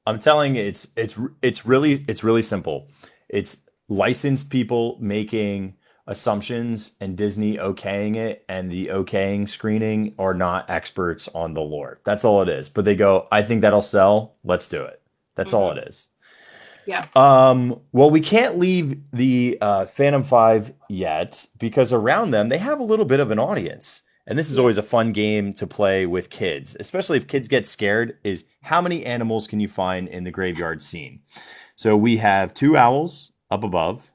I'm telling you, it's really simple. It's licensed people making assumptions and Disney okaying it, and the okaying screening are not experts on the lore. That's all it is. But they go, I think that'll sell. Let's do it. That's all it is. Yeah. Well, we can't leave the Phantom 5 yet because around them they have a little bit of an audience. And this is always a fun game to play with kids, especially if kids get scared, is how many animals can you find in the graveyard scene? So we have 2 owls up above.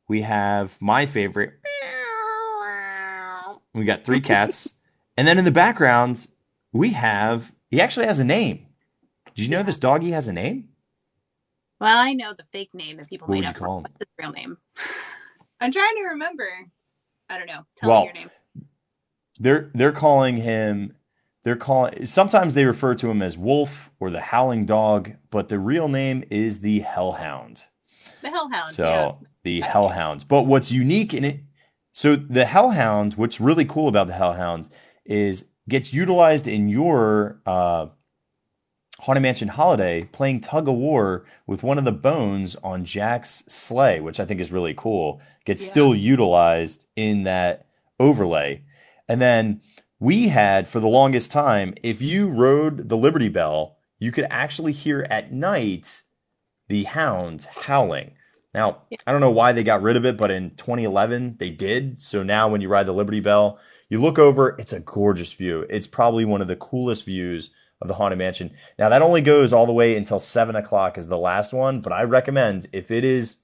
We have my favorite. We got 3 cats. And then in the background, he actually has a name. Did you know this doggy has a name? Well, I know the fake name that people made up. What would you call him? What's his real name? I'm trying to remember. I don't know. Tell me your name. They're calling him. Sometimes they refer to him as Wolf or the Howling Dog, but the real name is the Hellhound. The Hellhound. So the Hellhound. But what's unique in it? So the Hellhound. What's really cool about the Hellhound is gets utilized in your Haunted Mansion Holiday playing tug of war with one of the bones on Jack's sleigh, which I think is really cool, gets Yeah. still utilized in that overlay. And then we had, for the longest time, if you rode the Liberty Bell, you could actually hear at night the hounds howling. Now, Yeah. I don't know why they got rid of it, but in 2011 they did. So now when you ride the Liberty Bell, you look over, it's a gorgeous view. It's probably one of the coolest views of the Haunted Mansion. Now that only goes all the way until 7 o'clock is the last one, but I recommend if it is,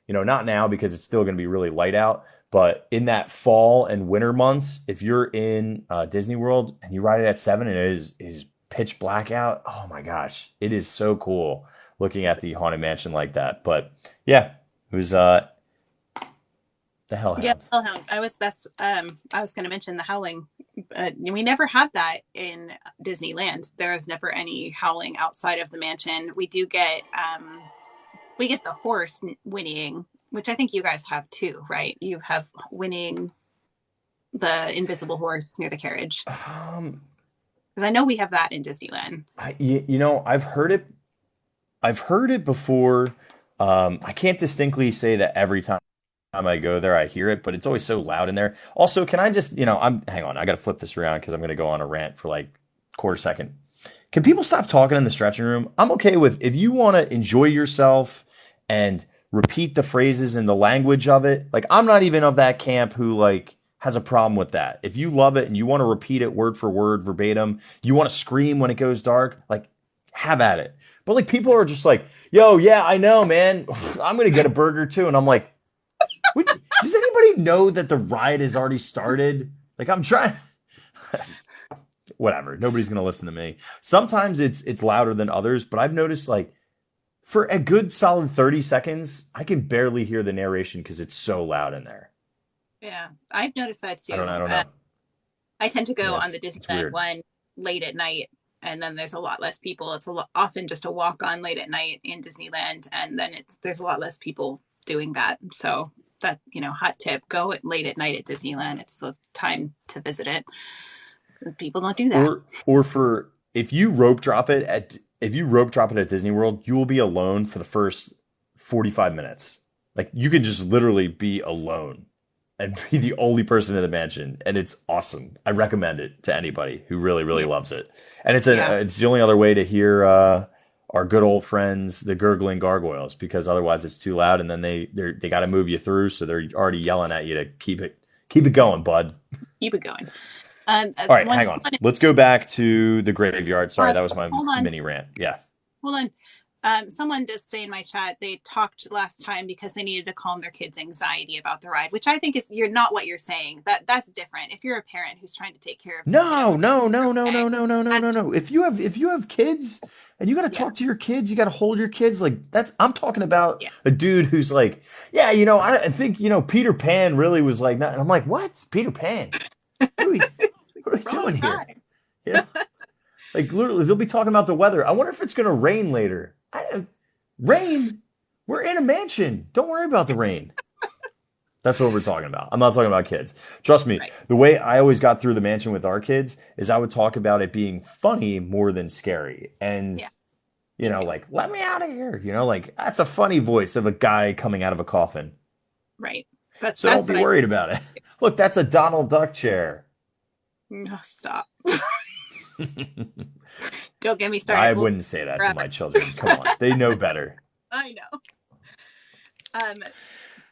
not now because it's still going to be really light out, but in that fall and winter months, if you're in Disney World and you ride it at 7 and it is pitch black out, oh my gosh, it is so cool looking at the Haunted Mansion like that. But yeah, it was the Hellhound. Yeah, Hellhound. I was going to mention the howling. We never had that in Disneyland. There is never any howling outside of the mansion. We do get the horse whinnying, which I think you guys have too, right? You have whinnying, the invisible horse near the carriage. Because I know we have that in Disneyland. I've heard it. I've heard it before. I can't distinctly say that every time I go there, I hear it, but it's always so loud in there. Also, can I just, hang on, I got to flip this around because I'm going to go on a rant for like quarter second. Can people stop talking in the stretching room? I'm okay with if you want to enjoy yourself and repeat the phrases and the language of it. Like, I'm not even of that camp who like has a problem with that. If you love it and you want to repeat it word for word, verbatim, you want to scream when it goes dark, like have at it. But like people are just like, yo, yeah, I know, man. I'm going to get a burger too. And I'm like, does anybody know that the ride has already started? Like I'm trying. Whatever. Nobody's going to listen to me. Sometimes it's louder than others, but I've noticed like for a good solid 30 seconds, I can barely hear the narration because it's so loud in there. Yeah, I've noticed that too. I don't know. I tend to go on the Disneyland one late at night, and then there's a lot less people. It's often just a walk on late at night in Disneyland, and then there's a lot less people doing that. So that, hot tip, go late at night at Disneyland. It's the time to visit it. People don't do that. Or if you rope drop it at Disney World, you will be alone for the first 45 minutes. Like you can just literally be alone and be the only person in the mansion, and it's awesome. I recommend it to anybody who really, really loves it. And it's the only other way to hear our good old friends, the gurgling gargoyles, because otherwise it's too loud, and then they got to move you through, so they're already yelling at you to keep it going, bud. Keep it going. All right, hang on. Let's go back to the graveyard. Sorry, that was my mini rant. Yeah. Hold on. Someone does say in my chat they talked last time because they needed to calm their kids' anxiety about the ride, which I think is not what you're saying. That's different. If you're a parent who's trying to take care of no. If you have kids and you got to talk to your kids, you got to hold your kids. Like I'm talking about a dude who's like, I think Peter Pan really was like that. And I'm like, what? Peter Pan? What are we doing here? Yeah. Like literally, they'll be talking about the weather. I wonder if it's going to rain later. Rain? We're in a mansion. Don't worry about the rain. That's what we're talking about. I'm not talking about kids. Trust me. Right. The way I always got through the mansion with our kids is I would talk about it being funny more than scary. And, like, let me out of here. Like that's a funny voice of a guy coming out of a coffin. Right. So don't be worried about it. Look, that's a Donald Duck chair. No, stop. Don't get me started. I wouldn't say that to my children. Come on. They know better. I know.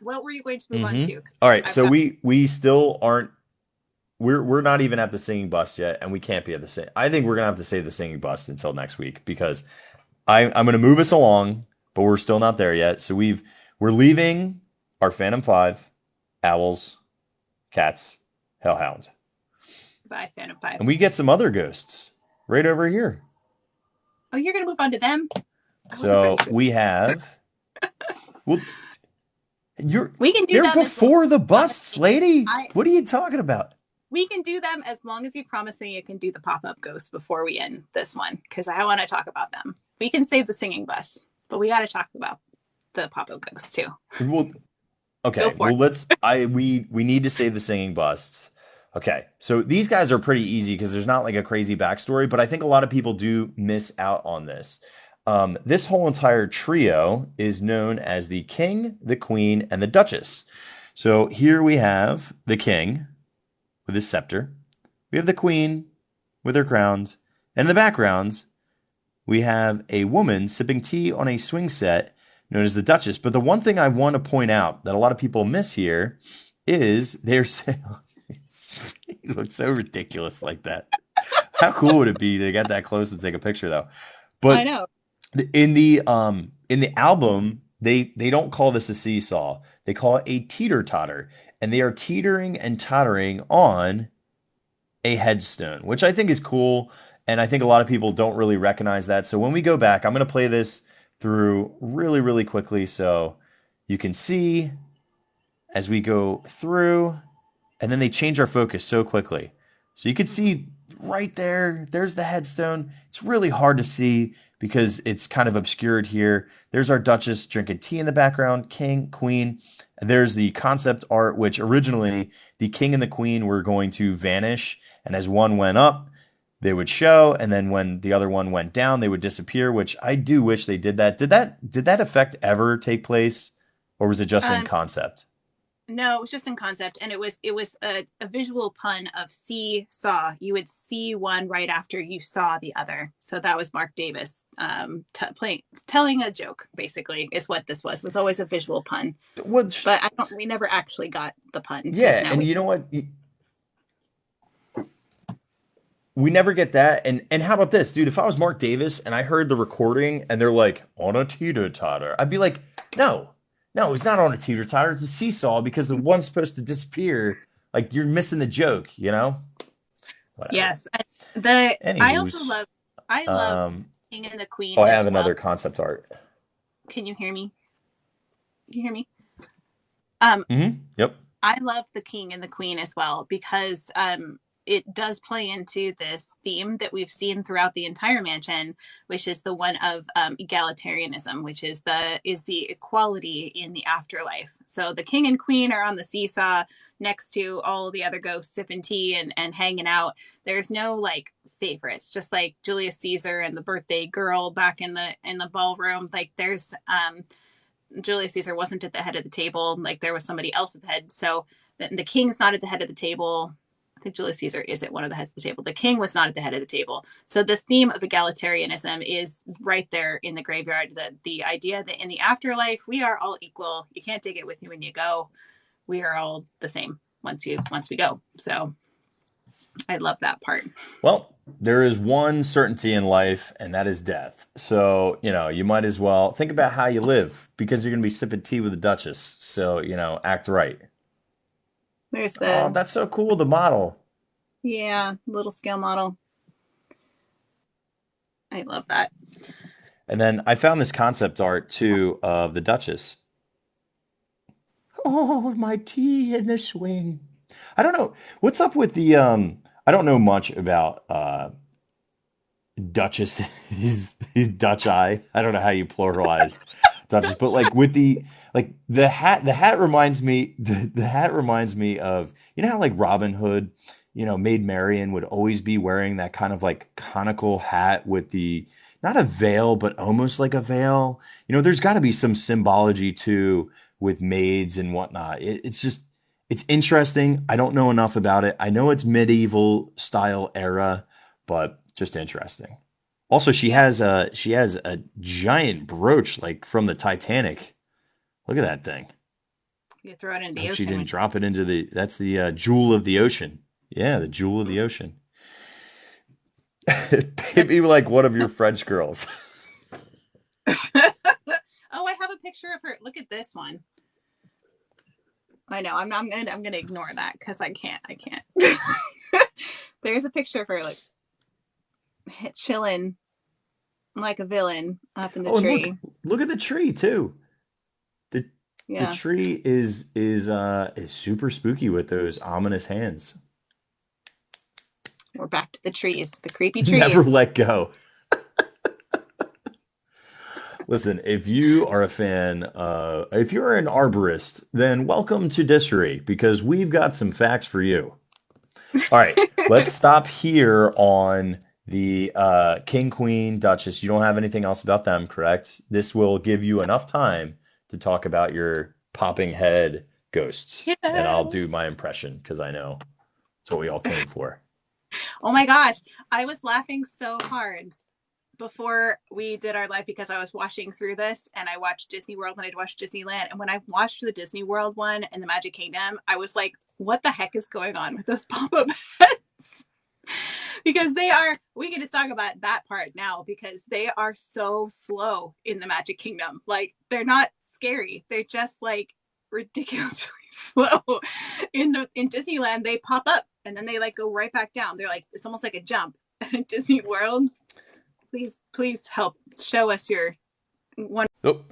What were you going to move on to? All right. So we still aren't, we're not even at the singing bust yet, and we can't be at the same. I think we're going to have to save the singing bust until next week because I'm going to move us along, but we're still not there yet. So we're leaving our Phantom 5, Owls, Cats, Hellhound. Bye, Phantom 5. And we get some other ghosts right over here. Oh, you're going to move on to them? So we have... we can do they're them before the busts, lady. What are you talking about? We can do them as long as you promise me you can do the pop-up ghosts before we end this one, because I want to talk about them. We can save the singing bus, but we got to talk about the pop-up ghosts too. Okay. Well, we need to save the singing busts. Okay, so these guys are pretty easy because there's not like a crazy backstory, but I think a lot of people do miss out on this. This whole entire trio is known as the King, the Queen, and the Duchess. So here we have the King with his scepter. We have the Queen with her crowns. And in the background, we have a woman sipping tea on a swing set known as the Duchess. But the one thing I want to point out that a lot of people miss here is they're saying, it looks so ridiculous like that. How cool would it be to get that close and take a picture though? I But know. in the album, they don't call this a seesaw. They call it a teeter-totter. And they are teetering and tottering on a headstone, which I think is cool. And I think a lot of people don't really recognize that. So when we go back, I'm going to play this through really, really quickly so you can see as we go through. And then they change our focus so quickly. So you can see right there, there's the headstone. It's really hard to see because it's kind of obscured here. There's our Duchess drinking tea in the background, King, Queen. And there's the concept art, which originally the King and the Queen were going to vanish. And as one went up, they would show. And then when the other one went down, they would disappear, which I do wish they did that. Did that effect ever take place? Or was it just in concept? No, it was just in concept, and it was a visual pun of see-saw. You would see one right after you saw the other. So that was Mark Davis telling a joke, basically, is what this was. It was always a visual pun. But we never actually got the pun. Yeah, and you know what? We never get that. And how about this, dude? If I was Mark Davis and I heard the recording and they're like, on a teeter-totter, I'd be like, no. No, it's not on a teeter-totter. It's a seesaw because the one's supposed to disappear. Like, you're missing the joke, you know? Whatever. Yes. I also love King and the Queen. Oh, I have another concept art. Can you hear me? Can you hear me? Yep. I love the King and the Queen as well because it does play into this theme that we've seen throughout the entire mansion, which is the one of egalitarianism, which is the equality in the afterlife. So the king and queen are on the seesaw next to all the other ghosts sipping tea and hanging out. There's no like favorites, just like Julius Caesar and the birthday girl back in the ballroom. Like there's Julius Caesar wasn't at the head of the table. Like there was somebody else at the head. So the king's not at the head of the table. I think Julius Caesar is at one of the heads of the table. The king was not at the head of the table. So this theme of egalitarianism is right there in the graveyard. The idea that in the afterlife, we are all equal. You can't take it with you when you go. We are all the same once we go. So I love that part. Well, there is one certainty in life, and that is death. So, you might as well think about how you live because you're going to be sipping tea with the Duchess. So, act right. There's the... Oh, that's so cool, the model. Yeah, little scale model. I love that. And then I found this concept art, too, of the Duchess. Oh, my tea in the swing. I don't know. What's up with the... I don't know much about Duchess, his Dutch eye. I don't know how you pluralize Duchess, but like with the hat reminds me of how like Robin Hood, Maid Marian would always be wearing that kind of like conical hat with the not a veil but almost like a veil. There's got to be some symbology too with maids and whatnot. It's interesting. I don't know enough about it. I know it's medieval style era, but just interesting. Also, she has a giant brooch like from the Titanic. Look at that thing. You throw it in the ocean. She didn't drop it into that's the jewel of the ocean. Yeah, the jewel of the ocean. Maybe like one of your French girls. Oh, I have a picture of her. Look at this one. I know. I'm gonna ignore that because I can't. There's a picture of her like chilling like a villain up in the tree. Look at the tree too. The tree is super spooky with those ominous hands. We're back to the trees, the creepy trees. Never let go. Listen, if you are a fan, if you're an arborist, then welcome to Distory because we've got some facts for you. All right, let's stop here on the King, Queen, Duchess. You don't have anything else about them, correct? This will give you enough time to talk about your popping head ghosts, and I'll do Yes. my impression because I know it's what we all came for. Oh my gosh. I was laughing so hard before we did our live because I was watching through this and I watched Disney World and I'd watched Disneyland. And when I watched the Disney World one and the Magic Kingdom, I was like, what the heck is going on with those pop-up heads? Because we can just talk about that part now because they are so slow in the Magic Kingdom. Like, they're not scary. They're just like ridiculously slow. In Disneyland, they pop up and then they like go right back down. They're like, it's almost like a jump. Disney World, please help show us your one. Oh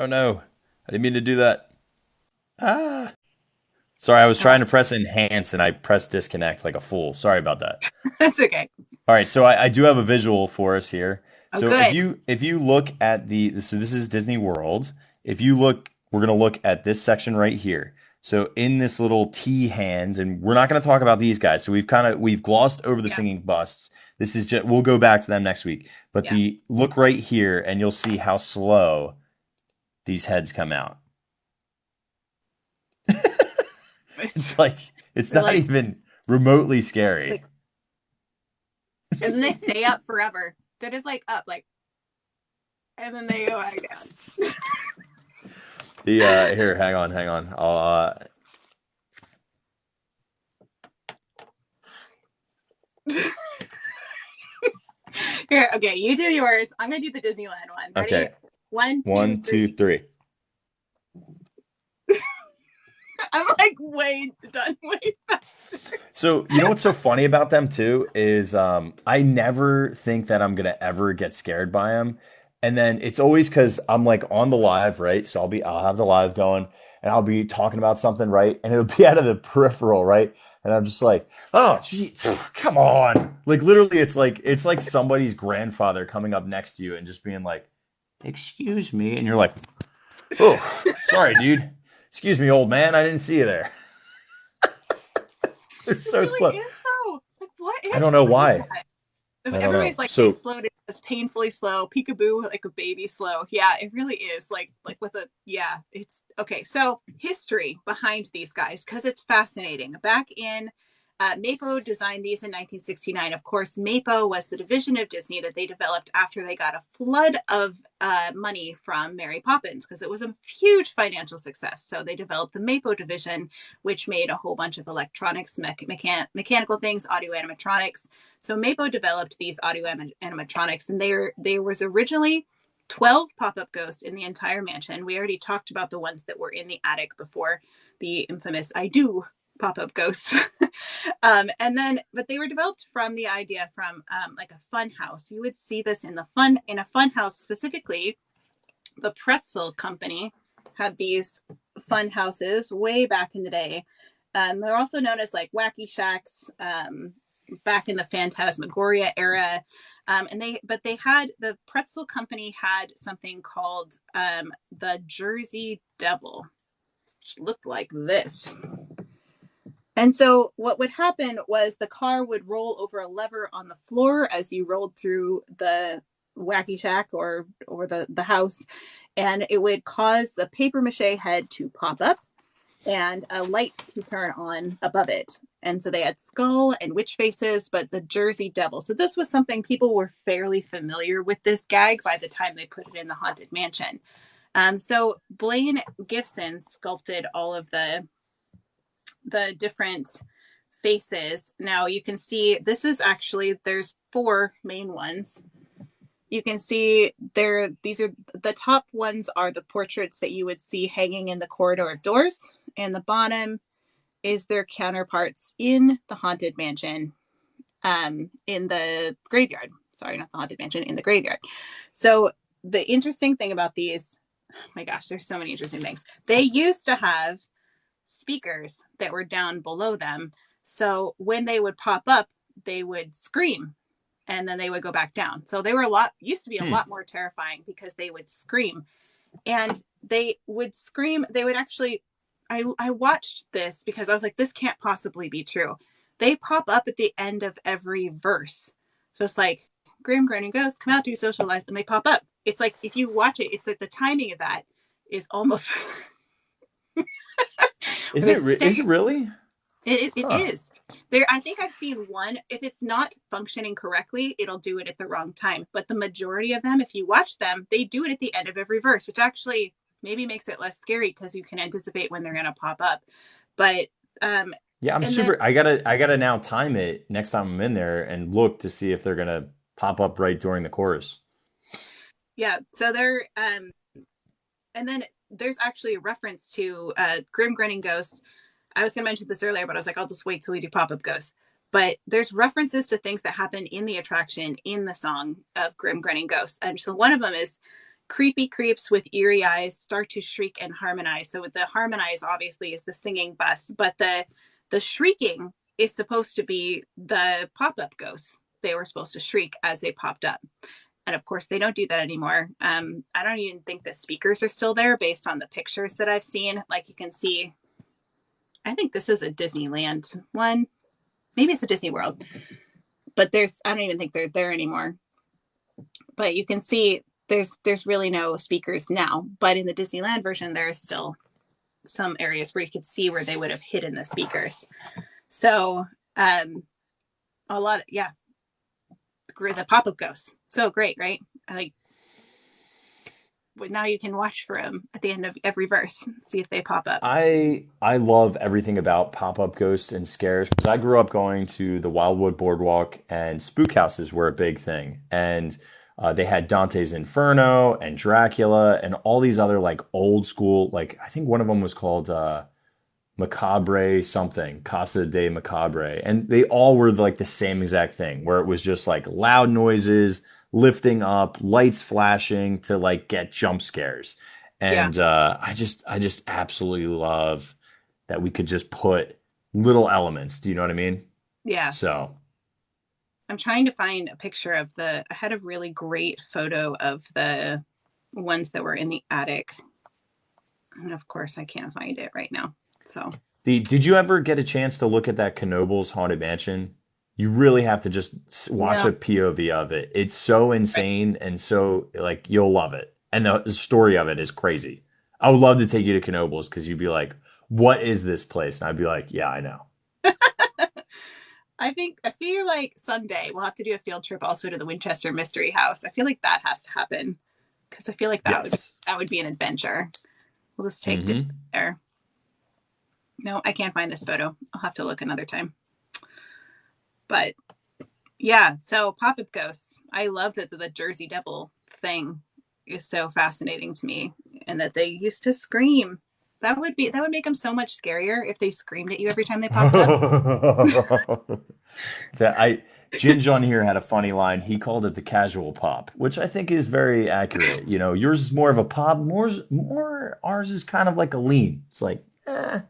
no, I didn't mean to do that. Ah. Sorry, I was trying to press enhance and I pressed disconnect like a fool. Sorry about that. That's okay. All right, so I do have a visual for us here. Oh, So good. if you look at so this is Disney World. If you look, we're gonna look at this section right here. So in this little T hand, and we're not gonna talk about these guys. So we've glossed over the singing busts. This is just we'll go back to them next week. But the look right here, and you'll see how slow these heads come out. It's like it's not like, even remotely scary. Like, and then they stay up forever. They're just like up, like, and then they go back down. Here, hang on. I'll Here, okay, you do yours. I'm gonna do the Disneyland one. Ready? Okay. 1, 2, 3. I'm like done way faster. So you know what's so funny about them too is I never think that I'm gonna ever get scared by them, and then it's always because I'm like on the live, right? So I'll have the live going, and I'll be talking about something, right? And it'll be out of the peripheral, right? And I'm just like, oh, geez, come on! Like literally, it's like somebody's grandfather coming up next to you and just being like, "Excuse me," and you're like, "Oh, sorry, dude. Excuse me, old man. I didn't see you there." They're so really slow. Is, though. Like, what is, I don't know why. Everybody's like, they slowed it. It's painfully slow. Peekaboo, like a baby slow. Yeah, it really is. Like with a, yeah, it's okay. So history behind these guys, because it's fascinating. Back in Mapo designed these in 1969. Of course, Mapo was the division of Disney that they developed after they got a flood of money from Mary Poppins, because it was a huge financial success. So they developed the Mapo division, which made a whole bunch of electronics, mechanical things, audio animatronics. So Mapo developed these audio animatronics, and there was originally 12 pop-up ghosts in the entire mansion. We already talked about the ones that were in the attic before, the infamous I Do pop-up ghosts. But they were developed from the idea from like a fun house. You would see this in a fun house. Specifically, the Pretzel Company had these fun houses way back in the day. They're also known as like Wacky Shacks back in the Phantasmagoria era. The Pretzel Company had something called the Jersey Devil, which looked like this. And so what would happen was the car would roll over a lever on the floor as you rolled through the Wacky Shack or the house, and it would cause the paper mache head to pop up and a light to turn on above it. And so they had skull and witch faces, but the Jersey Devil. So this was something people were fairly familiar with this gag by the time they put it in the Haunted Mansion. So Blaine Gibson sculpted all of the different faces. Now you can see there's 4 main ones. You can see these are the top ones are the portraits that you would see hanging in the corridor of doors, and the bottom is their counterparts in the Haunted Mansion, in the graveyard. Sorry, not the Haunted Mansion, in the graveyard. So the interesting thing about these, oh my gosh, there's so many interesting things. They used to have speakers that were down below them. So when they would pop up, they would scream and then they would go back down. So they were used to be a lot more terrifying because they would scream. And they would scream. They would actually, I watched this because I was like, this can't possibly be true. they pop up at the end of every verse. So it's like, Grim, Grinning Ghost, come out to socialize, and they pop up. It's like, if you watch it, it's like the timing of that is almost Is it really? it Huh. is. There, I think I've seen one. If it's not functioning correctly, it'll do it at the wrong time. But the majority of them, if you watch them, they do it at the end of every verse, which actually maybe makes it less scary because you can anticipate when they're going to pop up. But Yeah, I'm and then super. I gotta now time it next time I'm in there and look to see if they're gonna pop up right during the chorus. yeah, so they're and then there's actually a reference to Grim Grinning Ghosts. I was going to mention this earlier, but I was like, I'll just wait till we do pop up ghosts. But there's references to things that happen in the attraction in the song of Grim Grinning Ghosts. And so one of them is creepy creeps with eerie eyes start to shriek and harmonize. So with the harmonize obviously is the singing bus, but the shrieking is supposed to be the pop-up ghosts. They were supposed to shriek as they popped up. And of course, they don't do that anymore. I don't even think the speakers are still there based on the pictures that I've seen. Like you can see, I think this is a Disneyland one. Maybe it's a Disney World, but I don't even think they're there anymore. But you can see there's really no speakers now. But in the Disneyland version, there is still some areas where you could see where they would have hidden the speakers. So a lot, yeah, the pop-up ghosts. So great, right? Like now you can watch for them at the end of every verse, see if they pop up. I love everything about pop-up ghosts and scares because I grew up going to the Wildwood Boardwalk and spook houses were a big thing. And they had Dante's Inferno and Dracula and all these other like old school, like I think one of them was called Macabre something, Casa de Macabre. And they all were like the same exact thing where it was just like loud noises, lifting up, lights flashing to like get jump scares. Yeah, And I just absolutely love that we could just put little elements. Do you know what I mean? yeah. So, I'm trying to find a picture of I had a really great photo of the ones that were in the attic. And of course, I can't find it right now. So, did you ever get a chance to look at that Knoebels Haunted Mansion? You really have to just watch no. a POV of it. It's so insane and so like you'll love it. And the story of it is crazy. I would love to take you to Knoebels because you'd be like, "What is this place?" And I'd be like, "Yeah, I know." I feel like someday we'll have to do a field trip also to the Winchester Mystery House. I feel like that has to happen because I feel like Yes. that would be an adventure. We'll just take Disney Mm-hmm. there. No, I can't find this photo. I'll have to look another time. But yeah, so pop-up ghosts. I love that the Jersey Devil thing is so fascinating to me, and that they used to scream. That would make them so much scarier if they screamed at you every time they popped up. that I Ginge on here had a funny line. He called it the casual pop, which I think is very accurate. You know, yours is more of a pop, more ours is kind of like a lean. It's like, eh.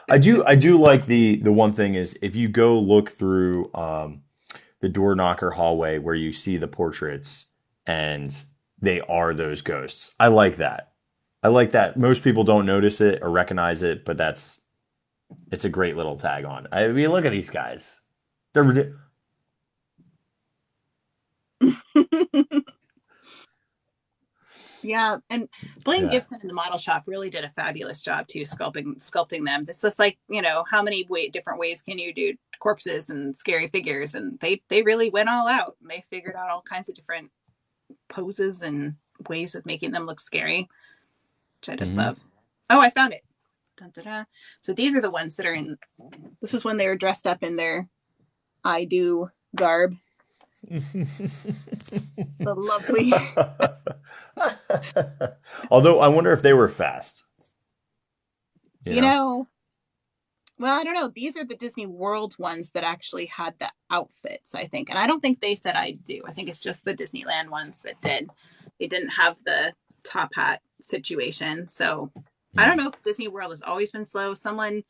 I do like the one thing is if you go look through the door knocker hallway where you see the portraits and they are those ghosts. I like that. I like that. Most people don't notice it or recognize it, but it's a great little tag on. I mean, look at these guys. They're Yeah, and Blaine yeah. Gibson in the model shop really did a fabulous job too, sculpting them. This is like, how many different ways can you do corpses and scary figures, and they really went all out. They figured out all kinds of different poses and ways of making them look scary, which I just Hmm. love. Oh, I found it. Dun, dun, dun. So these are the ones that are in. This is when they were dressed up in their I do garb. The lovely. Although I wonder if they were fast. You You know? know, well, I don't know. These are the Disney World ones that actually had the outfits, I think. And I don't think they said I do. I think it's just the Disneyland ones that did. They didn't have the top hat situation. So I don't Mm. know if Disney World has always been slow. Someone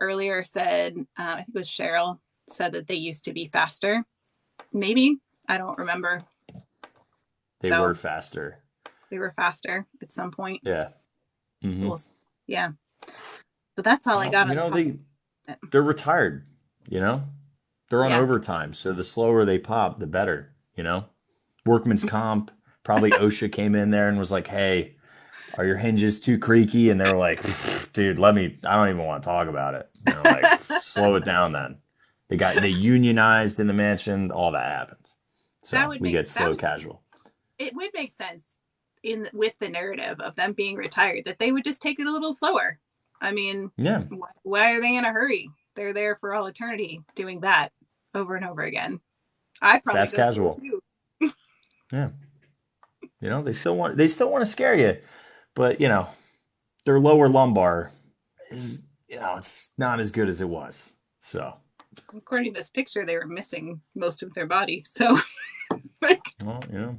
earlier said, I think it was Cheryl, said that they used to be faster. Maybe. I don't remember. They were So faster. they were faster at some point. Yeah. Hmm. We'll, yeah. So that's all I Well, got you on the know, pop. they're retired, you know? They're on Yeah. overtime, so the slower they pop, the better, you know? Workman's comp, probably OSHA came in there and was like, hey, are your hinges too creaky? And they were like, dude, I don't even want to talk about it. And they're like, slow it down then. They unionized in the mansion, all that happens. That So would we get slow casual. It would make sense with the narrative of them being retired that they would just take it a little slower. I mean, yeah. Why are they in a hurry? They're there for all eternity doing that over and over again. I probably fast casual. Too. Yeah. You know, they still want to scare you, but you know, their lower lumbar is, you know, it's not as good as it was. So according to this picture, they were missing most of their body. So well, you know,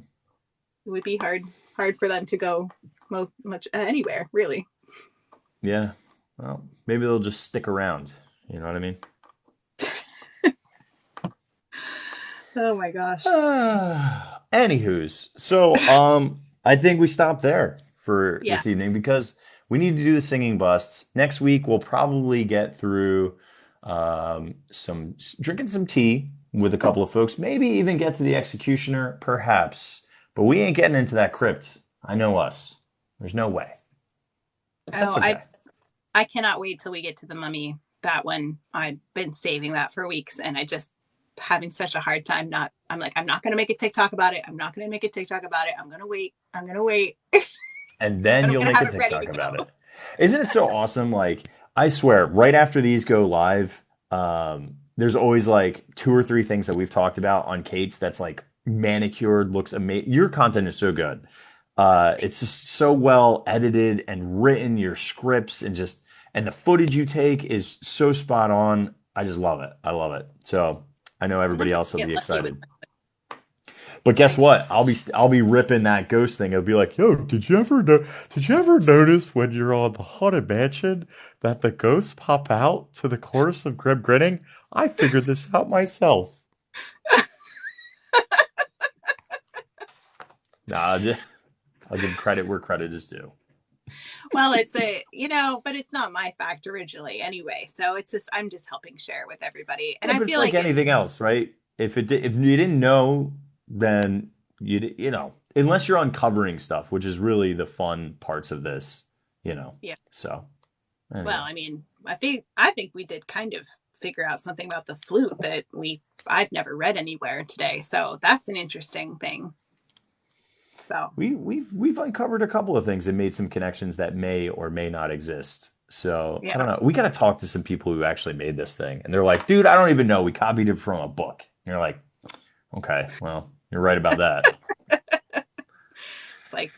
it would be hard for them to go much anywhere, really. Yeah. Well, maybe they'll just stick around. You know what I mean? Oh my gosh. Anywho's, so I think we stop there for this evening because we need to do the singing busts. Next week we'll probably get through drinking some tea with a couple of folks, maybe even get to the executioner, perhaps. But we ain't getting into that crypt. I know us. There's no way. That's okay. I cannot wait till we get to the mummy. That one, I've been saving that for weeks, and I just having such a hard time. I'm like, I'm not going to make a TikTok about it. I'm not going to make a TikTok about it. I'm going to wait. And then you'll make a TikTok about it. Isn't it so awesome? Like, I swear, right after these go live, there's always like 2 or 3 things that we've talked about on Kate's that's like manicured, looks amazing. Your content is so good. It's just so well edited and written, your scripts and the footage you take is so spot on. I just love it. I love it. So I know everybody else will be excited. But guess what? I'll be ripping that ghost thing. It'll be like, yo, did you ever notice when you're on the Haunted Mansion that the ghosts pop out to the chorus of Grinning? I figured this out myself. Nah, I'll give credit where credit is due. Well, it's but it's not my fact originally anyway. So I'm just helping share with everybody. And I feel like anything else, right? If you didn't know, then you know, unless you're uncovering stuff, which is really the fun parts of this, you know. Yeah. So. Anyway. Well, I mean, I think we did kind of figure out something about the flute that I've never read anywhere today. So that's an interesting thing. So we've uncovered a couple of things and made some connections that may or may not exist. So I don't know. We got to talk to some people who actually made this thing, and they're like, "Dude, I don't even know. We copied it from a book." And you're like, "Okay, well, you're right about that." It's like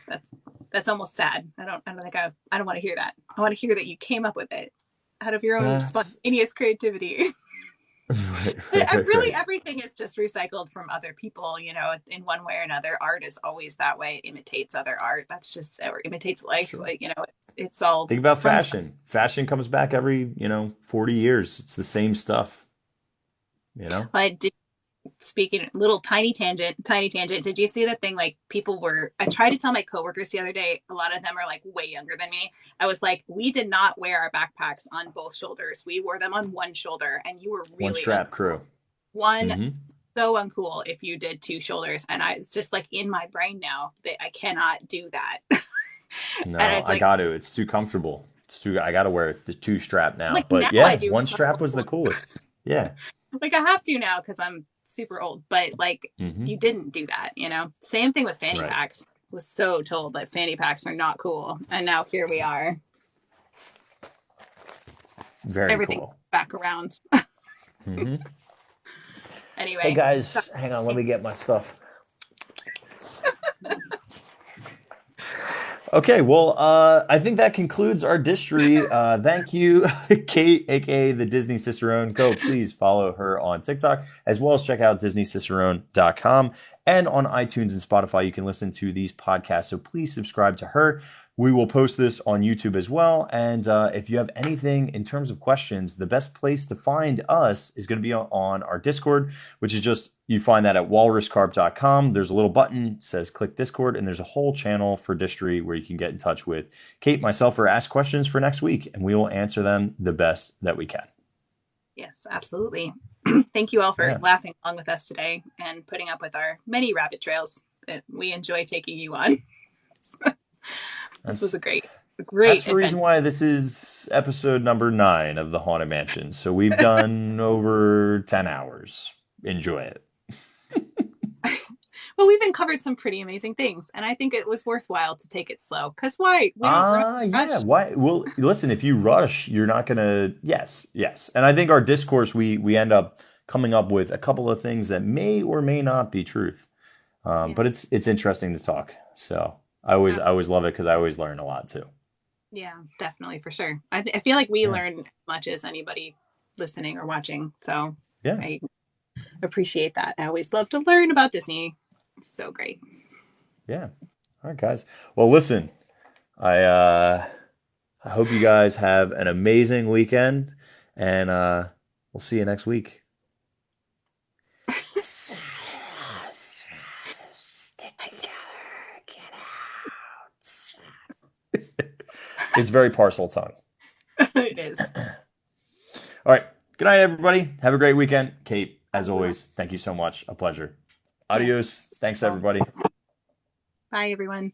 that's almost sad. I don't want to hear that. I want to hear that you came up with it out of your own spontaneous creativity. Right. Everything is just recycled from other people, you know, in one way or another. Art is always that way. It imitates other art. That's just, or imitates life. Sure. Like, you know, it's all. Think about fashion. Fashion comes back every, 40 years. It's the same stuff, you know? Speaking tiny tangent, did you see that thing? Like I tried to tell my coworkers the other day, a lot of them are like way younger than me. I was like, we did not wear our backpacks on both shoulders. We wore them on one shoulder, and you were really one strap uncool. Crew. So uncool if you did 2 shoulders. And it's just like in my brain now that I cannot do that. No, I got to. It's too comfortable. I got to wear the 2 strap now. Like, but now yeah, one strap was the coolest. Yeah. Like I have to now because I'm super old, but like you didn't do that, you know. Same thing with fanny packs. Was so told that fanny packs are not cool, and now here we are. Very everything cool. Back around. Anyway, hey guys, hang on, let me get my stuff. Okay, well, I think that concludes our Distory. Thank you, Kate, aka the Disney Cicerone. Go, please follow her on TikTok, as well as check out DisneyCicerone.com. And on iTunes and Spotify, you can listen to these podcasts. So please subscribe to her. We will post this on YouTube as well. And if you have anything in terms of questions, the best place to find us is going to be on our Discord, which is just, you find that at walruscarp.com. There's a little button that says click Discord, and there's a whole channel for Distory where you can get in touch with Kate, myself, or ask questions for next week, and we will answer them the best that we can. Yes, absolutely. Thank you all for Yeah. laughing along with us today and putting up with our many rabbit trails that we enjoy taking you on. This was a great That's the adventure. reason why this is episode number 9 of the Haunted Mansion. So we've done over 10 hours. Enjoy it. Well, we've uncovered some pretty amazing things, and I think it was worthwhile to take it slow. Because why? We don't rush. Yeah. Why? Well, listen, if you rush, you're not gonna. Yes, yes. And I think our discourse, we end up coming up with a couple of things that may or may not be truth. Yeah. But it's interesting to talk. So I always love it because I always learn a lot too. Yeah, definitely, for sure. I feel like we Yeah. learn as much as anybody listening or watching. So Yeah. I appreciate that. I always love to learn about Disney. So great. Yeah. All right, guys. Well, listen, I hope you guys have an amazing weekend, and we'll see you next week. Stick together, get out. It's very parcel tongue. It is. All right. Good night, everybody. Have a great weekend. Kate, as always, thank you so much. A pleasure. Adios. Thanks, everybody. Bye, everyone.